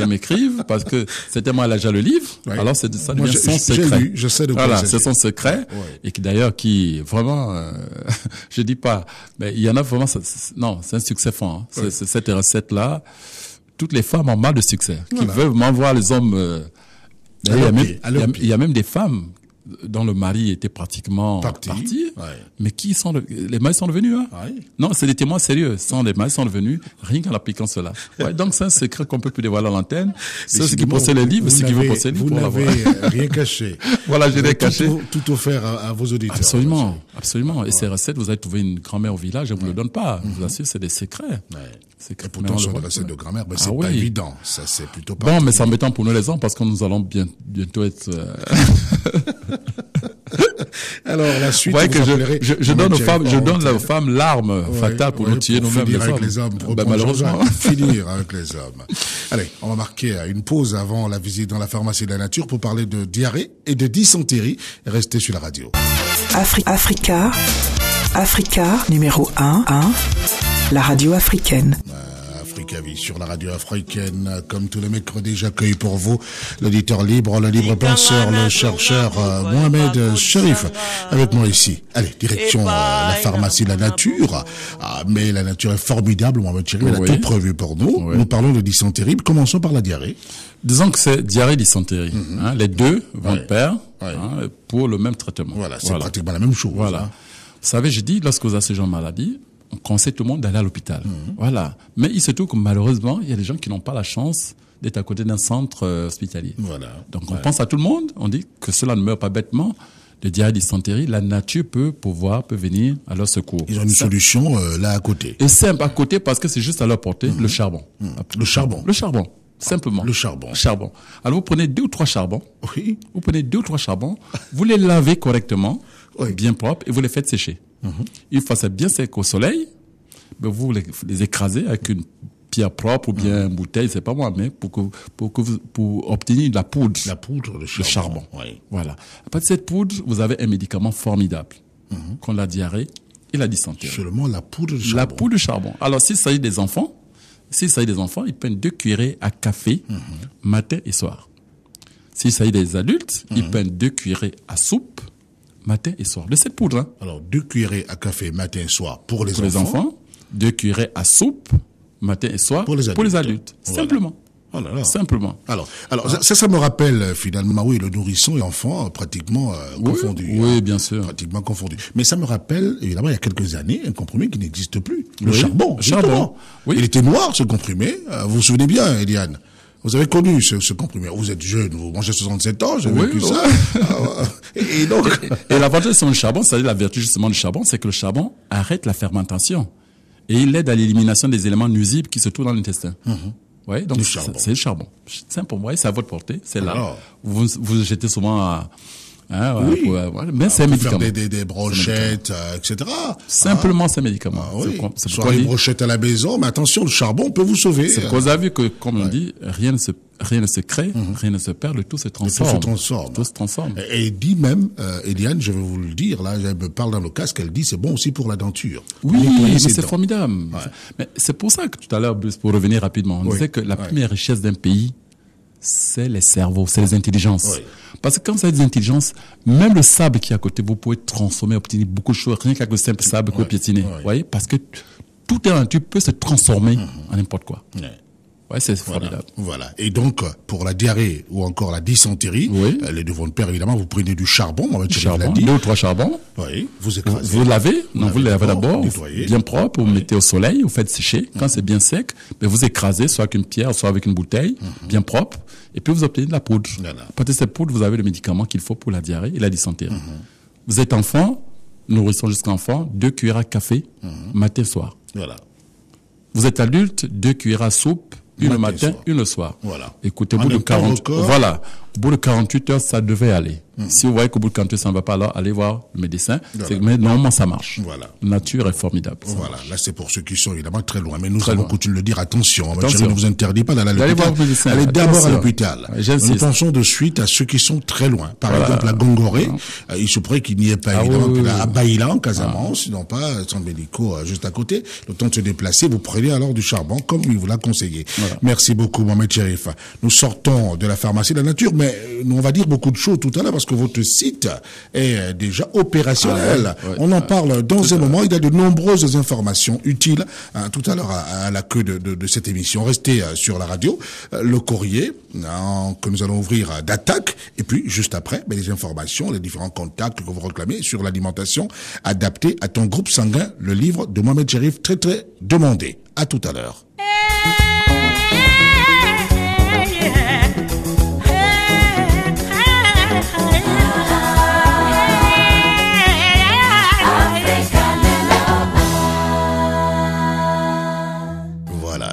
m'écrive, parce que c'est tellement elle a déjà le livre. Alors ça devient son secret. Je sais de quoi voilà, c'est son secret. Et qui d'ailleurs, qui vraiment, je dis pas, mais il y en a vraiment, non, c'est un succès fort. Hein. C'est cette recette-là. Toutes les femmes ont mal de succès, qui veulent voir les hommes. Il y a même des femmes dont le mari était pratiquement parti, mais les maris sont devenus, hein. Non, c'est des témoins sérieux, les maris sont devenus, rien qu'en appliquant cela. Donc c'est un secret qu'on peut plus dévoiler à l'antenne. C'est ce qui possède les livres, ceux qui veulent posséder les livres. Vous n'avez rien caché. Voilà, j'ai rien caché. Tout offert à vos auditeurs. Absolument. Et ces recettes, vous allez trouver une grand-mère au village, elle vous le donne pas. Je vous assure, c'est des secrets. Et pourtant, sur les recettes de grand-mère, c'est pas évident. Ça, c'est plutôt pas. Bon, mais c'est embêtant pour nous les hommes parce que nous allons bientôt être, Alors, la suite, je donne aux femmes l'arme fatale pour nous tuer nous-mêmes, les hommes. Malheureusement. Finir avec les hommes. Allez, on va marquer une pause avant la visite dans la pharmacie de la nature pour parler de diarrhée et de dysenterie. Restez sur la radio. Africa, numéro 1, la radio africaine. Africa Vie sur la radio africaine. Comme tous les mercredis, j'accueille pour vous l'auditeur libre, le libre penseur, le chercheur Mohamed Cherif avec moi ici. Allez, direction la pharmacie La Nature. Mais la nature est formidable, Mohamed Cherif, elle a tout prévu pour nous. Nous parlons de dysenterie. Commençons par la diarrhée. Disons que c'est diarrhée, dysenterie. Les deux vont de pair pour le même traitement. Voilà, c'est pratiquement la même chose. Voilà. savez, je dis, lorsque vous avez ce genre de maladie, on conseille tout le monde d'aller à l'hôpital. Voilà. Mais il se trouve que malheureusement, il y a des gens qui n'ont pas la chance d'être à côté d'un centre hospitalier. Voilà. Donc on pense à tout le monde, on dit que cela ne meurt pas bêtement. De diarrhée, dysenterie, la nature peut venir à leur secours. Ils ont une solution là à côté. Et simple à côté parce que c'est juste à leur portée, le charbon. Le charbon. Le charbon, simplement. Le charbon. Charbon. Alors vous prenez 2 ou 3 charbons. Oui. Vous prenez 2 ou 3 charbons, vous les lavez correctement, Oui. bien propres, et vous les faites sécher. Une fois c'est bien sec au soleil, ben vous les écrasez avec une pierre propre ou bien une bouteille, c'est pas moi, mais pour obtenir de la poudre. La poudre de charbon. Le charbon. Oui. Voilà. À partir de cette poudre, vous avez un médicament formidable contre la diarrhée et la dysenterie. Seulement la poudre de charbon. La poudre de charbon. Alors, s'il s'agit des enfants, ils prennent 2 cuillerées à café matin et soir. S'il s'agit des adultes, ils prennent 2 cuillerées à soupe matin et soir. De cette poudre, hein. Alors, 2 cuillerées à café matin et soir pour les Pour les enfants, 2 cuillerées à soupe matin et soir Pour les adultes. Voilà. Simplement. Oh là là. Simplement. Alors, ça me rappelle finalement, oui, le nourrisson et enfant pratiquement confondus. Oui, bien sûr. Pratiquement confondus. Mais ça me rappelle, évidemment, il y a quelques années, un comprimé qui n'existe plus. Le Oui, charbon. le charbon. Justement. Oui. Il était noir, ce comprimé. Vous vous souvenez bien, Eliane? Vous avez connu ce comprimé. Vous êtes jeune, vous mangez 67 ans, j'ai vécu ça. Et donc. Et l'avantage sur le charbon, c'est-à-dire la vertu justement du charbon, c'est que le charbon arrête la fermentation. Et il aide à l'élimination des éléments nuisibles qui se trouvent dans l'intestin. Ouais, donc c'est le charbon. Simple pour moi, c'est à votre portée, c'est là. Alors. Vous jetez souvent à, Oui. mais c'est un médicament. Faire des brochettes, etc. Simplement, c'est un médicament. Oui. C'est Soit les brochettes à la maison, mais attention, le charbon peut vous sauver. C'est qu'on a vu que, comme on dit, rien ne se crée, rien ne se perd, le tout se transforme. Tout se transforme. Et dit même, Eliane, je vais vous le dire, là, elle me parle dans le casque, elle dit c'est bon aussi pour la denture. Oui, Nettoyer mais ses c'est dents. formidable. Ouais. Mais c'est pour ça que tout à l'heure, Bruce, pour revenir rapidement, on disait que la première richesse d'un pays, c'est les cerveaux, c'est les intelligences. Oui. Parce que quand vous avez des intelligences, même le sable qui est à côté, vous pouvez transformer, obtenir beaucoup de choses, rien qu'avec le simple sable que vous piétinez. Vous voyez? Parce que tout est nature peut se transformer en n'importe quoi. Ouais, c'est formidable. Voilà. Et donc, pour la diarrhée ou encore la dysenterie, les deux vont de pair, évidemment, vous prenez du charbon. Du charbon, 2 ou 3 charbons. Oui, vous écrasez. Vous lavez, vous les lavez d'abord, bien propre, vous mettez au soleil, vous faites sécher. Quand c'est bien sec, ben vous écrasez, soit avec une pierre, soit avec une bouteille, bien propre, et puis vous obtenez de la poudre. À partir de cette poudre, vous avez le médicament qu'il faut pour la diarrhée et la dysenterie. Vous êtes enfant, nourrisson jusqu'à enfant, 2 cuillères à café, matin, soir. Voilà. Vous êtes adulte, 2 cuillères à soupe, une le matin, une le soir. Voilà. Écoutez, au bout de 48 heures, ça devait aller. Si vous voyez qu'au bout de 48 heures, ça ne va pas, alors allez voir le médecin. Mais normalement, ça marche. Voilà. La nature est formidable. Voilà. Là, c'est pour ceux qui sont évidemment très loin. Mais nous avons coutume de le dire, attention. Je ne vous interdis pas d'aller à l'hôpital. Voir le médecin. Allez d'abord à l'hôpital. Nous pensons de suite à ceux qui sont très loin. Par exemple, à Gongoré, il se pourrait qu'il n'y ait pas, évidemment, à Baïla, en Casamance, non pas centres médicaux juste à côté. Le temps de se déplacer, vous prenez alors du charbon, comme il vous l'a conseillé. Voilà. Merci beaucoup, Mohamed Cherif. Nous sortons de la pharmacie de la nature, mais on va dire beaucoup de choses tout à l'heure parce que votre site est déjà opérationnel. On en parle dans un moment. Il y a de nombreuses informations utiles tout à l'heure à la queue de cette émission. Restez sur la radio. Le courrier que nous allons ouvrir d'attaque. Et puis, juste après, les informations, les différents contacts que vous réclamez sur l'alimentation adaptée à ton groupe sanguin. Le livre de Mohamed Cherif, très très demandé. À tout à l'heure.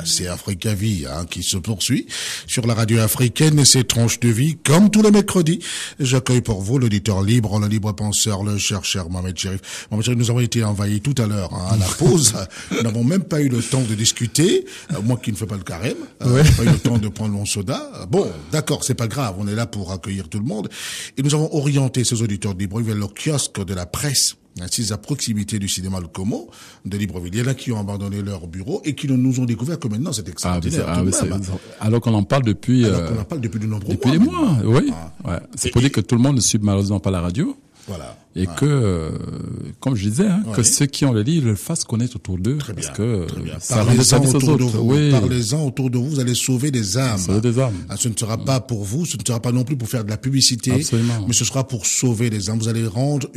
C'est Africa Vie qui se poursuit sur la radio africaine et ses tranches de vie comme tous les mercredis. J'accueille pour vous l'auditeur libre, le libre penseur, le chercheur Mohamed Cherif. Mohamed Cherif, nous avons été envahis tout à l'heure à la pause. Nous n'avons même pas eu le temps de discuter. Moi qui ne fais pas le carême, pas eu le temps de prendre mon soda. Bon, d'accord, c'est pas grave. On est là pour accueillir tout le monde. Et nous avons orienté ces auditeurs libres vers le kiosque de la presse, assise à proximité du cinéma Le Como de Libreville. Il y en a qui ont abandonné leur bureau et qui nous ont découvert que maintenant c'est extraordinaire. Alors qu'on en parle depuis... Alors qu'on en parle depuis de nombreux mois. Depuis des mois, oui. C'est pour dire que tout le monde ne suit malheureusement pas la radio. Voilà. Et que, comme je disais, que ceux qui ont le livre le fassent connaître autour d'eux. Très parce bien, que très bien. ça rend des services aux autres. Oui. Parlez-en autour de vous, vous allez sauver des âmes. Sauver des âmes. Ce ne sera pas pour vous, ce ne sera pas non plus pour faire de la publicité, Absolument. mais ce sera pour sauver des âmes. Vous allez rendre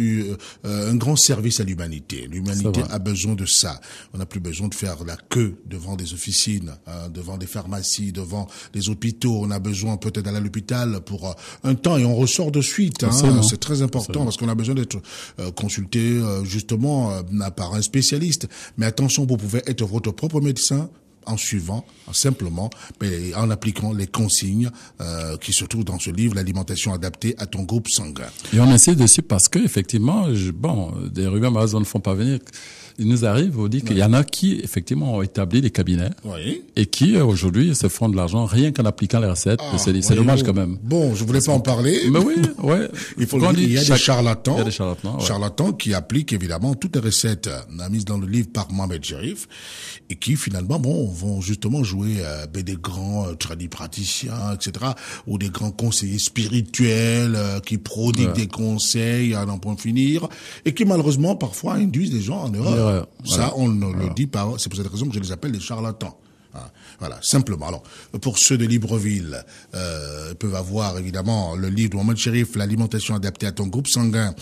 un grand service à l'humanité. L'humanité a besoin de ça. On n'a plus besoin de faire la queue devant des officines, devant des pharmacies, devant des hôpitaux. On a besoin peut-être d'aller à l'hôpital pour un temps et on ressort de suite. C'est très important parce qu'on a besoin d'être consulté justement par un spécialiste. Mais attention, vous pouvez être votre propre médecin en suivant, simplement, mais en appliquant les consignes qui se trouvent dans ce livre, l'alimentation adaptée à ton groupe sanguin. Et on insiste dessus parce que effectivement, des rumeurs malheureuses ne font pas venir. Il nous arrive, on dit qu'il y en a qui, effectivement, ont établi des cabinets et qui, aujourd'hui, se font de l'argent rien qu'en appliquant les recettes. C'est dommage quand même. Bon, je voulais pas en parler. Mais oui, ouais. Il faut le dire, il y a des charlatans. Il y a des charlatans, charlatans qui appliquent évidemment toutes les recettes mises dans le livre par Mohamed Cherif et qui finalement, vont justement jouer des grands tradipraticiens, etc., ou des grands conseillers spirituels qui prodiguent des conseils à n'en point finir et qui malheureusement parfois induisent les gens en erreur. Ça, on ne le dit pas. C'est pour cette raison que je les appelle des charlatans. Voilà, simplement. Alors, pour ceux de Libreville, ils peuvent avoir évidemment le livre de Mohamed Cherif, l'alimentation adaptée à ton groupe sanguin,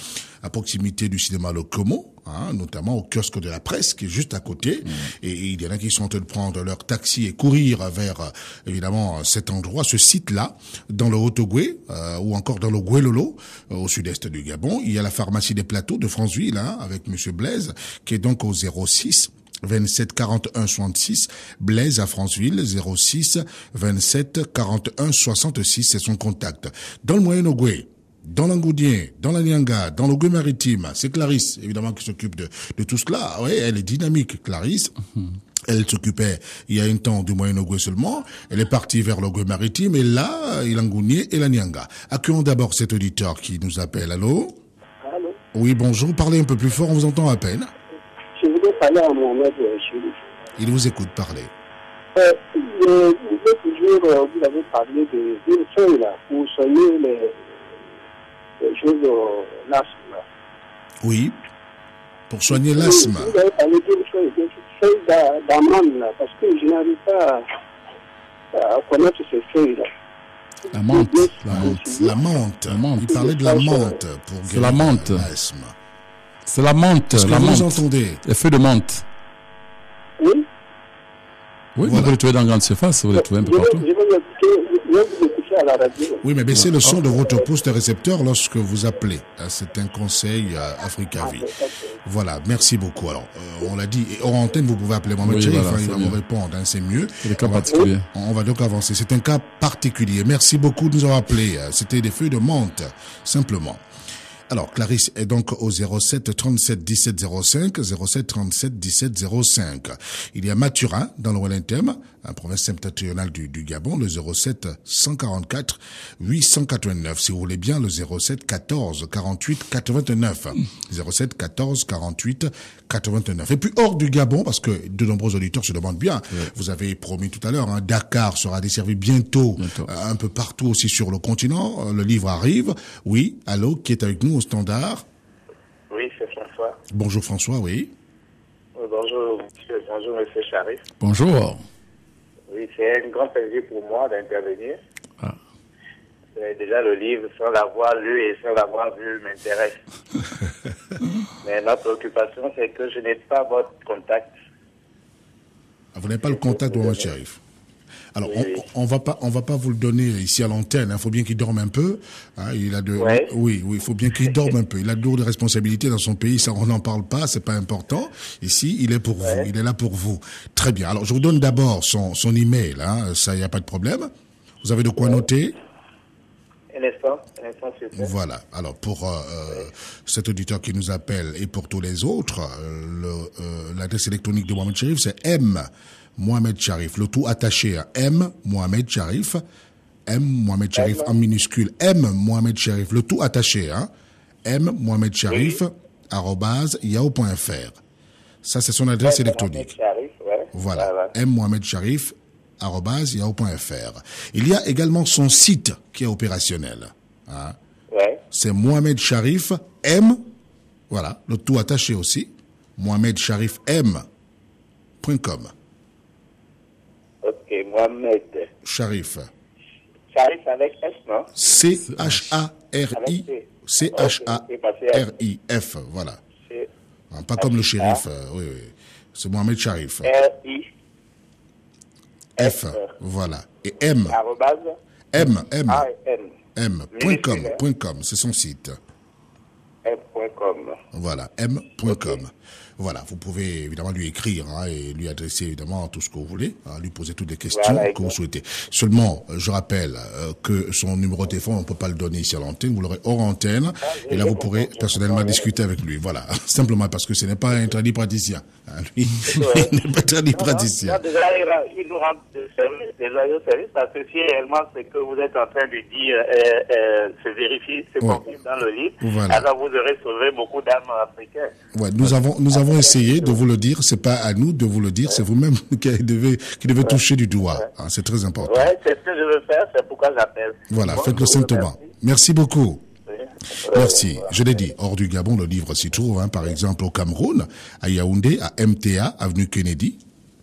à proximité du cinéma Le Como, notamment au kiosque de la presse qui est juste à côté. Et il y en a qui sont en train de prendre leur taxi et courir vers évidemment cet endroit, ce site-là, dans le Haut-Ogooué, ou encore dans le Gouelolo, au sud-est du Gabon. Il y a la pharmacie des plateaux de Franceville, avec Monsieur Blaise, qui est donc au 06 27 41 66, Blaise à Franceville, 06 27 41 66, c'est son contact. Dans le Moyen-Ogooué, dans l'Angoudien, dans la Nyanga, dans l'Ogooué maritime, c'est Clarisse, évidemment, qui s'occupe de tout cela. Oui, elle est dynamique, Clarisse. Elle s'occupait, il y a un temps, du Moyen-Ogooué seulement. Elle est partie vers l'Ogooué maritime, et là, il Angounier et la Nyanga. Accueillons d'abord cet auditeur qui nous appelle. Allô? Allô? Oui, bonjour. Parlez un peu plus fort, on vous entend à peine. Je voudrais parler à Mohamed Cherif. Il vous écoute, parler. Vous avez parlé d'une feuille là, pour soigner les choses de l'asthme. Oui, pour soigner l'asthme. Vous avez parlé d'une feuille d'amande là, parce que je n'arrive pas à connaître ces feuilles là. La menthe. La menthe. Il parlait de la menthe pour guérir l'asthme. C'est la menthe. Est-ce que vous entendez? Les feuilles de menthe. Oui. Oui, voilà. Vous les trouvez dans la grande surface, vous les trouvez un peu partout. Je vais vous écouter à la radio. Oui, mais baissez le son de votre poste récepteur lorsque vous appelez. C'est un conseil Africavie. Voilà, merci beaucoup. Alors, on l'a dit, et hors antenne, vous pouvez appeler Mohamed Cherif, il va vous répondre, c'est mieux. C'est des cas particuliers. On va donc avancer. C'est un cas particulier. Merci beaucoup de nous avoir appelé. C'était des feuilles de menthe, simplement. Alors, Clarisse est donc au 07 37 17 05, 07 37 17 05. Il y a Mathurin, dans le Wellington, la province septentrionale du Gabon, le 07 144 889. Si vous voulez bien, le 07 14 48 89. 07 14 48 89. Et puis hors du Gabon, parce que de nombreux auditeurs se demandent bien, vous avez promis tout à l'heure, Dakar sera desservi bientôt. Un peu partout aussi sur le continent. Le livre arrive. Oui, allô, qui est avec nous au standard? Oui, c'est François. Bonjour François, oui. Bonjour monsieur Cherif. Bonjour. Oui, c'est un grand plaisir pour moi d'intervenir. Déjà le livre, sans l'avoir lu et sans l'avoir vu, m'intéresse. Mais notre préoccupation, c'est que je n'ai pas votre contact. Vous n'avez pas le contact de Mohamed Cherif? Alors, oui. on va pas vous le donner ici à l'antenne. Il faut bien qu'il dorme un peu. Il a oui, il faut bien qu'il dorme un peu. Il a de lourdes responsabilités dans son pays. Ça, on n'en parle pas. C'est pas important. Ici, il est pour vous. Il est là pour vous. Très bien. Alors, je vous donne d'abord son email. Ça, il n'y a pas de problème. Vous avez de quoi noter? Un instant, s'il vous plaît. Voilà. Alors, pour cet auditeur qui nous appelle et pour tous les autres, l'adresse électronique de Mohamed Cherif, c'est Mohamed Cherif, le tout attaché à Mohamed Cherif, Mohamed Cherif en minuscule, Mohamed Cherif, le tout attaché, Mohamed Cherif, @yahoo.fr. Ça, c'est son adresse électronique. Voilà, Mohamed Cherif, @yahoo.fr. Il y a également son site qui est opérationnel. C'est Mohamed Cherif, Voilà, le tout attaché aussi. MohamedSharifM.com. Ok, Mohamed. Sharif. Sharif avec S, non? C-H-A-R-I-F, voilà. Pas comme le shérif, oui. C'est Mohamed Sharif. R-I. F, voilà. Et M. Arrobase. M.com, c'est son site. M.com. Voilà, M.com. Voilà, vous pouvez évidemment lui écrire et lui adresser évidemment tout ce que vous voulez, lui poser toutes les questions que vous souhaitez. Seulement, je rappelle que son numéro de téléphone, on ne peut pas le donner ici à l'antenne, vous l'aurez hors antenne, et là vous pourrez personnellement discuter avec lui. Voilà, simplement parce que ce n'est pas un tradit praticien. Lui, il n'est pas tradit praticien. Déjà, il nous rend des loyaux services parce que si réellement ce que vous êtes en train de dire se vérifie, se confirme dans le livre, voilà. Alors vous aurez sauvé beaucoup d'âmes africaines. Ouais, nous avons essayé de vous le dire, c'est pas à nous de vous le dire, c'est vous-même qui devez toucher du doigt. C'est très important. Ouais, c'est ce que je veux faire, c'est pourquoi j'appelle. Voilà, faites-le simplement. Merci beaucoup. Merci. Je l'ai dit, hors du Gabon, le livre s'y trouve, par exemple au Cameroun, à Yaoundé, à MTA, avenue Kennedy,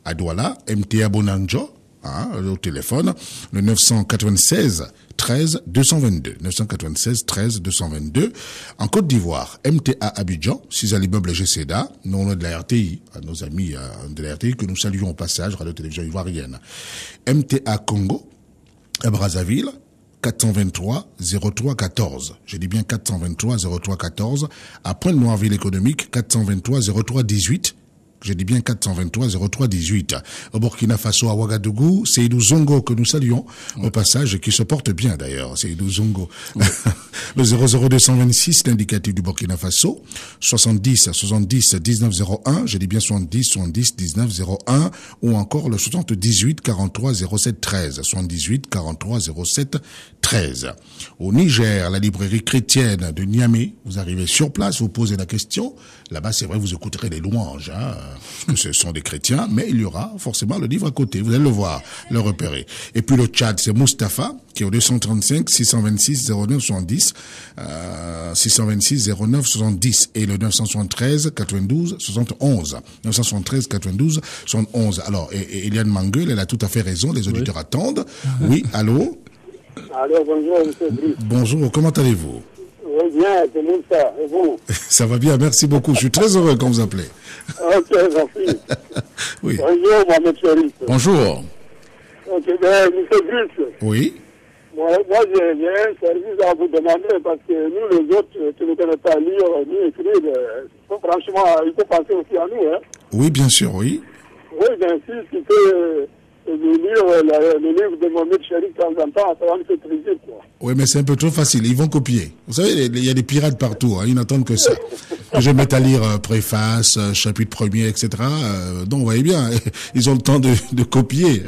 à Douala, MTA Bonanjo, au téléphone, le 996 13 222. 996 13 222. En Côte d'Ivoire, MTA Abidjan, 6 à l'immeuble GCDA, non loin de la RTI, à nos amis de la RTI que nous saluons au passage, Radio-Télévision Ivoirienne. MTA Congo, à Brazzaville, 423 03 14. Je dis bien 423 03 14. À Pointe-Noirville économique, 423 03 18. Je dis bien 423 03 18. Au Burkina Faso, à Ouagadougou, c'est Seydou Zongo que nous saluons au passage, qui se porte bien d'ailleurs, Seydou Zongo. Le 00226, l'indicatif du Burkina Faso, 70 70 19 01, je dis bien 70 70 19 01, ou encore le 78 43 07 13, 78 43 07 13. Au Niger, la librairie chrétienne de Niamey, vous arrivez sur place, vous posez la question. Là-bas, c'est vrai, vous écouterez les louanges, parce que ce sont des chrétiens, mais il y aura forcément le livre à côté. Vous allez le voir, le repérer. Et puis le Tchad, c'est Mustapha, qui est au 235 626 09 70, 626 09 70, et le 973 92 71, 973 92 71. Alors, et Eliane Manguel, elle a tout à fait raison, les auditeurs attendent. Oui, allô? Allô, bonjour, monsieur Brice. Bonjour, comment allez-vous? Oui, bien, c'est Moussa, et vous? Ça va bien, merci beaucoup. Je suis très heureux quand vous appelez. Ok, merci. Oui. Bonjour, Mohamed Sharif. Bonjour. Ok, ben, monsieur Brice. Oui. Moi, j'ai un service à vous demander parce que nous, les autres, qui ne connaissent pas lire ni écrire, franchement, il faut penser aussi à nous, hein. Oui, bien sûr, oui. Oui, bien sûr, il faut le livre de Mohamed Sharif de temps en temps, ça va nous faire plaisir, quoi. Oui, mais c'est un peu trop facile. Ils vont copier. Vous savez, il y a des pirates partout. Ils n'attendent que ça. Que je mette à lire préface, chapitre premier, etc. Donc, vous voyez bien, ils ont le temps de copier.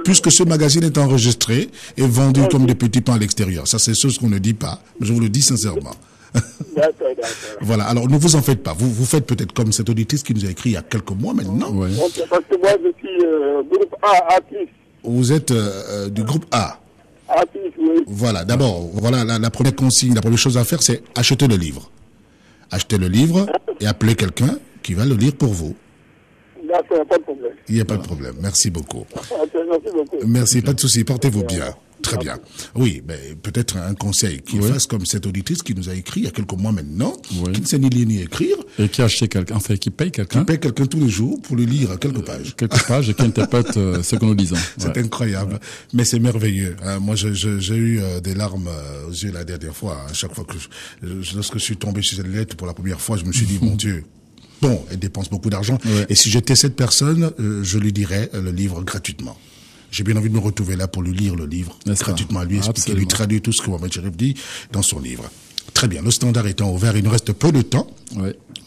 Puisque ce magazine est enregistré et vendu comme des petits pains à l'extérieur. Ça, c'est ce qu'on ne dit pas. Mais je vous le dis sincèrement. D'accord. Voilà, alors ne vous en faites pas. Vous faites peut-être comme cette auditrice qui nous a écrit il y a quelques mois maintenant. Ouais. Okay, parce que moi, je suis groupe A, A+. Vous êtes du groupe A. A+, oui. Voilà, d'abord, voilà la première consigne, la première chose à faire, c'est acheter le livre. Achetez le livre et appelez quelqu'un qui va le lire pour vous. D'accord, pas de problème. Il n'y a pas de problème. Merci beaucoup. Okay, merci beaucoup. Merci, pas de souci. Portez-vous bien. Très bien. Oui, mais peut-être un conseil qu'il fasse comme cette auditrice qui nous a écrit il y a quelques mois maintenant, qui ne sait ni lire ni écrire. Et qui a acheté quelqu'un, enfin, qui paye quelqu'un. Qui paye quelqu'un tous les jours pour lui lire quelques pages. Quelques pages et qui interprète ce que nous disons. C'est incroyable. Mais c'est merveilleux. Moi, j'ai eu des larmes aux yeux la dernière fois. À chaque fois que lorsque je suis tombé sur cette lettre pour la première fois, je me suis dit, mon Dieu. Bon, elle dépense beaucoup d'argent. Ouais. Et si j'étais cette personne, je lui dirais le livre gratuitement. J'ai bien envie de me retrouver là pour lui lire le livre gratuitement à lui, expliquer, lui traduire tout ce que Mohamed Sharif dit dans son livre. Très bien. Le standard étant ouvert, il nous reste peu de temps.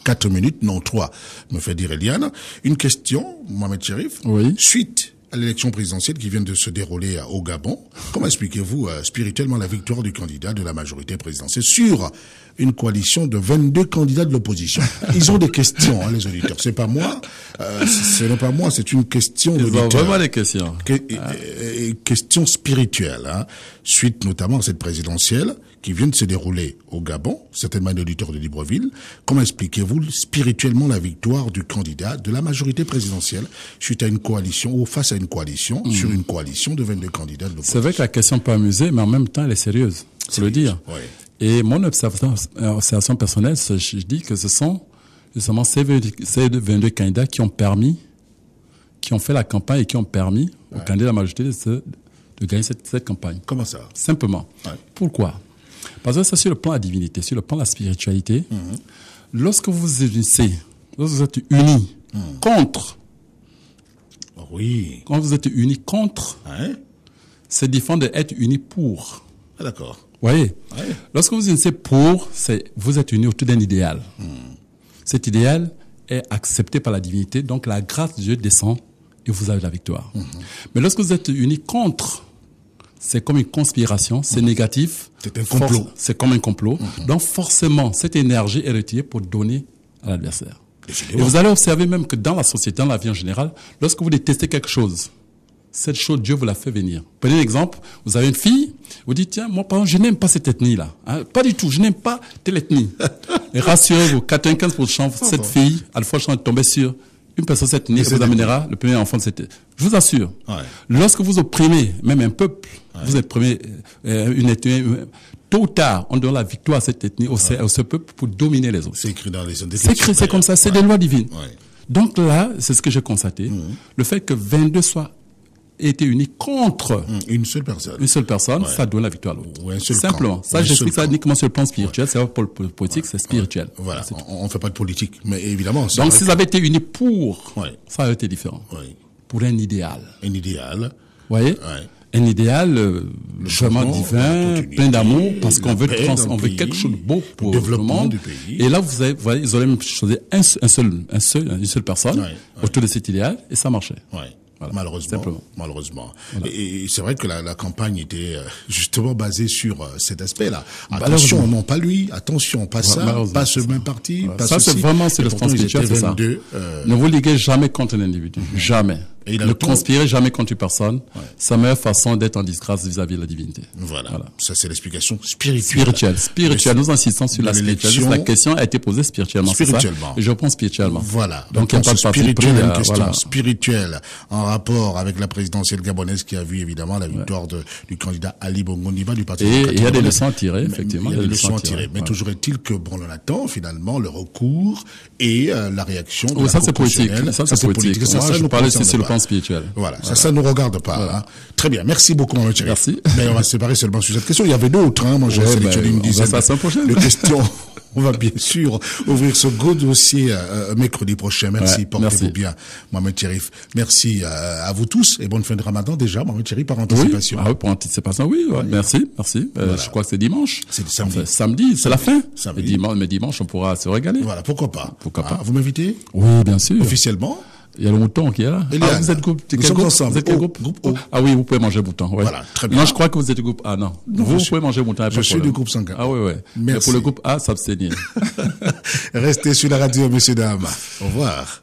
4 minutes, non 3, me fait dire Eliane. Une question, Mohamed Sharif. Suite à l'élection présidentielle qui vient de se dérouler au Gabon, comment expliquez-vous spirituellement la victoire du candidat de la majorité présidentielle sur une coalition de 22 candidats de l'opposition? Ils ont des questions, les auditeurs. C'est pas moi, ce n'est pas moi, c'est une question d'auditeur. Ils ont vraiment des questions. Question spirituelle, suite notamment à cette présidentielle qui vient de se dérouler au Gabon, certainement un auditeur de Libreville. Comment expliquez-vous spirituellement la victoire du candidat de la majorité présidentielle suite à une coalition ou face à une coalition, sur une coalition de 22 candidats de l'opposition? C'est vrai que la question peut amuser, mais en même temps, elle est sérieuse. Faut le dire. Oui. Et mon observation personnelle, je dis que ce sont justement ces 22 candidats qui ont fait la campagne et qui ont permis aux candidats de la majorité de gagner cette campagne. Comment ça? Simplement. Ouais. Pourquoi? Parce que ça, sur le plan de la divinité, sur le plan de la spiritualité, lorsque vous unissez, lorsque vous êtes unis contre, quand vous êtes unis contre, c'est différent d'être unis pour. Ah, d'accord. Vous voyez? Ouais. Lorsque vous unissez pour, vous êtes unis autour d'un idéal. Cet idéal est accepté par la divinité, donc la grâce de Dieu descend et vous avez la victoire. Mais lorsque vous êtes unis contre, c'est comme une conspiration, c'est négatif. C'est un complot. C'est comme un complot. Donc forcément, cette énergie est retirée pour donner à l'adversaire. Et vous allez observer même que dans la société, dans la vie en général, lorsque vous détestez quelque chose, cette chose, Dieu vous la fait venir. Prenez un exemple, vous avez une fille, vous dites, tiens, moi, par exemple, je n'aime pas cette ethnie-là. Hein, pas du tout, je n'aime pas telle ethnie. Et rassurez-vous, 95% cette fille, à la fois, je suis tombé sur une personne de cette ethnie, vous amènera le premier enfant de cette ethnie. Je vous assure. Ouais. Lorsque vous opprimez, même un peuple, vous opprimez une ethnie, tôt ou tard, on donne la victoire à cette ethnie, à ce peuple pour dominer les autres. C'est écrit dans les C'est écrit, c'est comme ça, c'est des lois divines. Ouais. Donc là, c'est ce que j'ai constaté. Le fait que 22 soient été unis contre une seule personne. Une seule personne, ça donne la victoire à l'autre. Simplement. Ça, j'explique ça uniquement sur le plan spirituel. C'est pas pour le politique, c'est spirituel. Voilà. On ne fait pas de politique. Mais évidemment, donc, s'ils avaient été unis pour, ça aurait été différent. Pour un idéal. Un idéal. Vous voyez? Un idéal, vraiment divin, plein d'amour, parce qu'on veut quelque chose de beau pour le développement du pays. Et là, vous voyez, ils auraient même choisi une seule personne autour de cet idéal, et ça marchait. Voilà, malheureusement. Voilà. Et c'est vrai que la campagne était justement basée sur cet aspect-là. Attention, non pas lui, attention, pas ça, pas ce même parti, pas ça. C'est vraiment, c'est le sens spirituel, c'est ça. Ne vous liguez jamais contre un individu. Jamais. Ne conspirez jamais contre une personne. C'est la meilleure façon d'être en disgrâce vis-à-vis de la divinité. Voilà. Ça, c'est l'explication spirituelle. Spirituelle. Nous insistons sur la spiritualité. La question a été posée spirituellement. Spirituellement. Et je réponds spirituellement. Voilà. Donc, il n'y a pas de parti pris. Une question spirituelle en rapport avec la présidentielle gabonaise qui a vu évidemment la victoire du candidat Ali Bongo Ondimba du Parti démocratique. Et il y a des leçons à tirer, effectivement. Il y a des leçons à tirer. Mais toujours est-il que, bon, on attend finalement le recours et la réaction de la ça, c'est politique. Ça, c'est politique. Ça, je parlais aussi sur le plan spirituel. Voilà. Ça nous regarde pas. Voilà. Hein. Très bien. Merci beaucoup, Mohamed Cherif. Merci. Mais on va se séparer seulement sur cette question. Il y avait d'autres, hein. Moi, j'ai sélectionné une dizaine de questions. On va bien sûr ouvrir ce gros dossier mercredi prochain. Merci, portez-vous bien, Mohamed Cherif. Merci à vous tous et bonne fin de Ramadan déjà, Mohamed Cherif, par anticipation. Oui, pour anticipation, oui. Merci. Voilà. Je crois que c'est dimanche. C'est samedi. Samedi, c'est la fin. Mais dimanche, on pourra se régaler. Voilà, pourquoi pas. Vous m'invitez? Oui, bien sûr. Officiellement? Il y a le mouton qui est là. Vous êtes groupe? Nous sommes ensemble. Vous êtes quel groupe? Groupe O. Ah oui, vous pouvez manger mouton. Ouais. Voilà, très bien. Non, je crois que vous êtes du groupe A. Non. Vous pouvez manger mouton. Je suis du groupe sanguin. Ah oui. Merci. Mais pour le groupe A, s'abstenir. Restez sur la radio, messieurs, dames. Au revoir.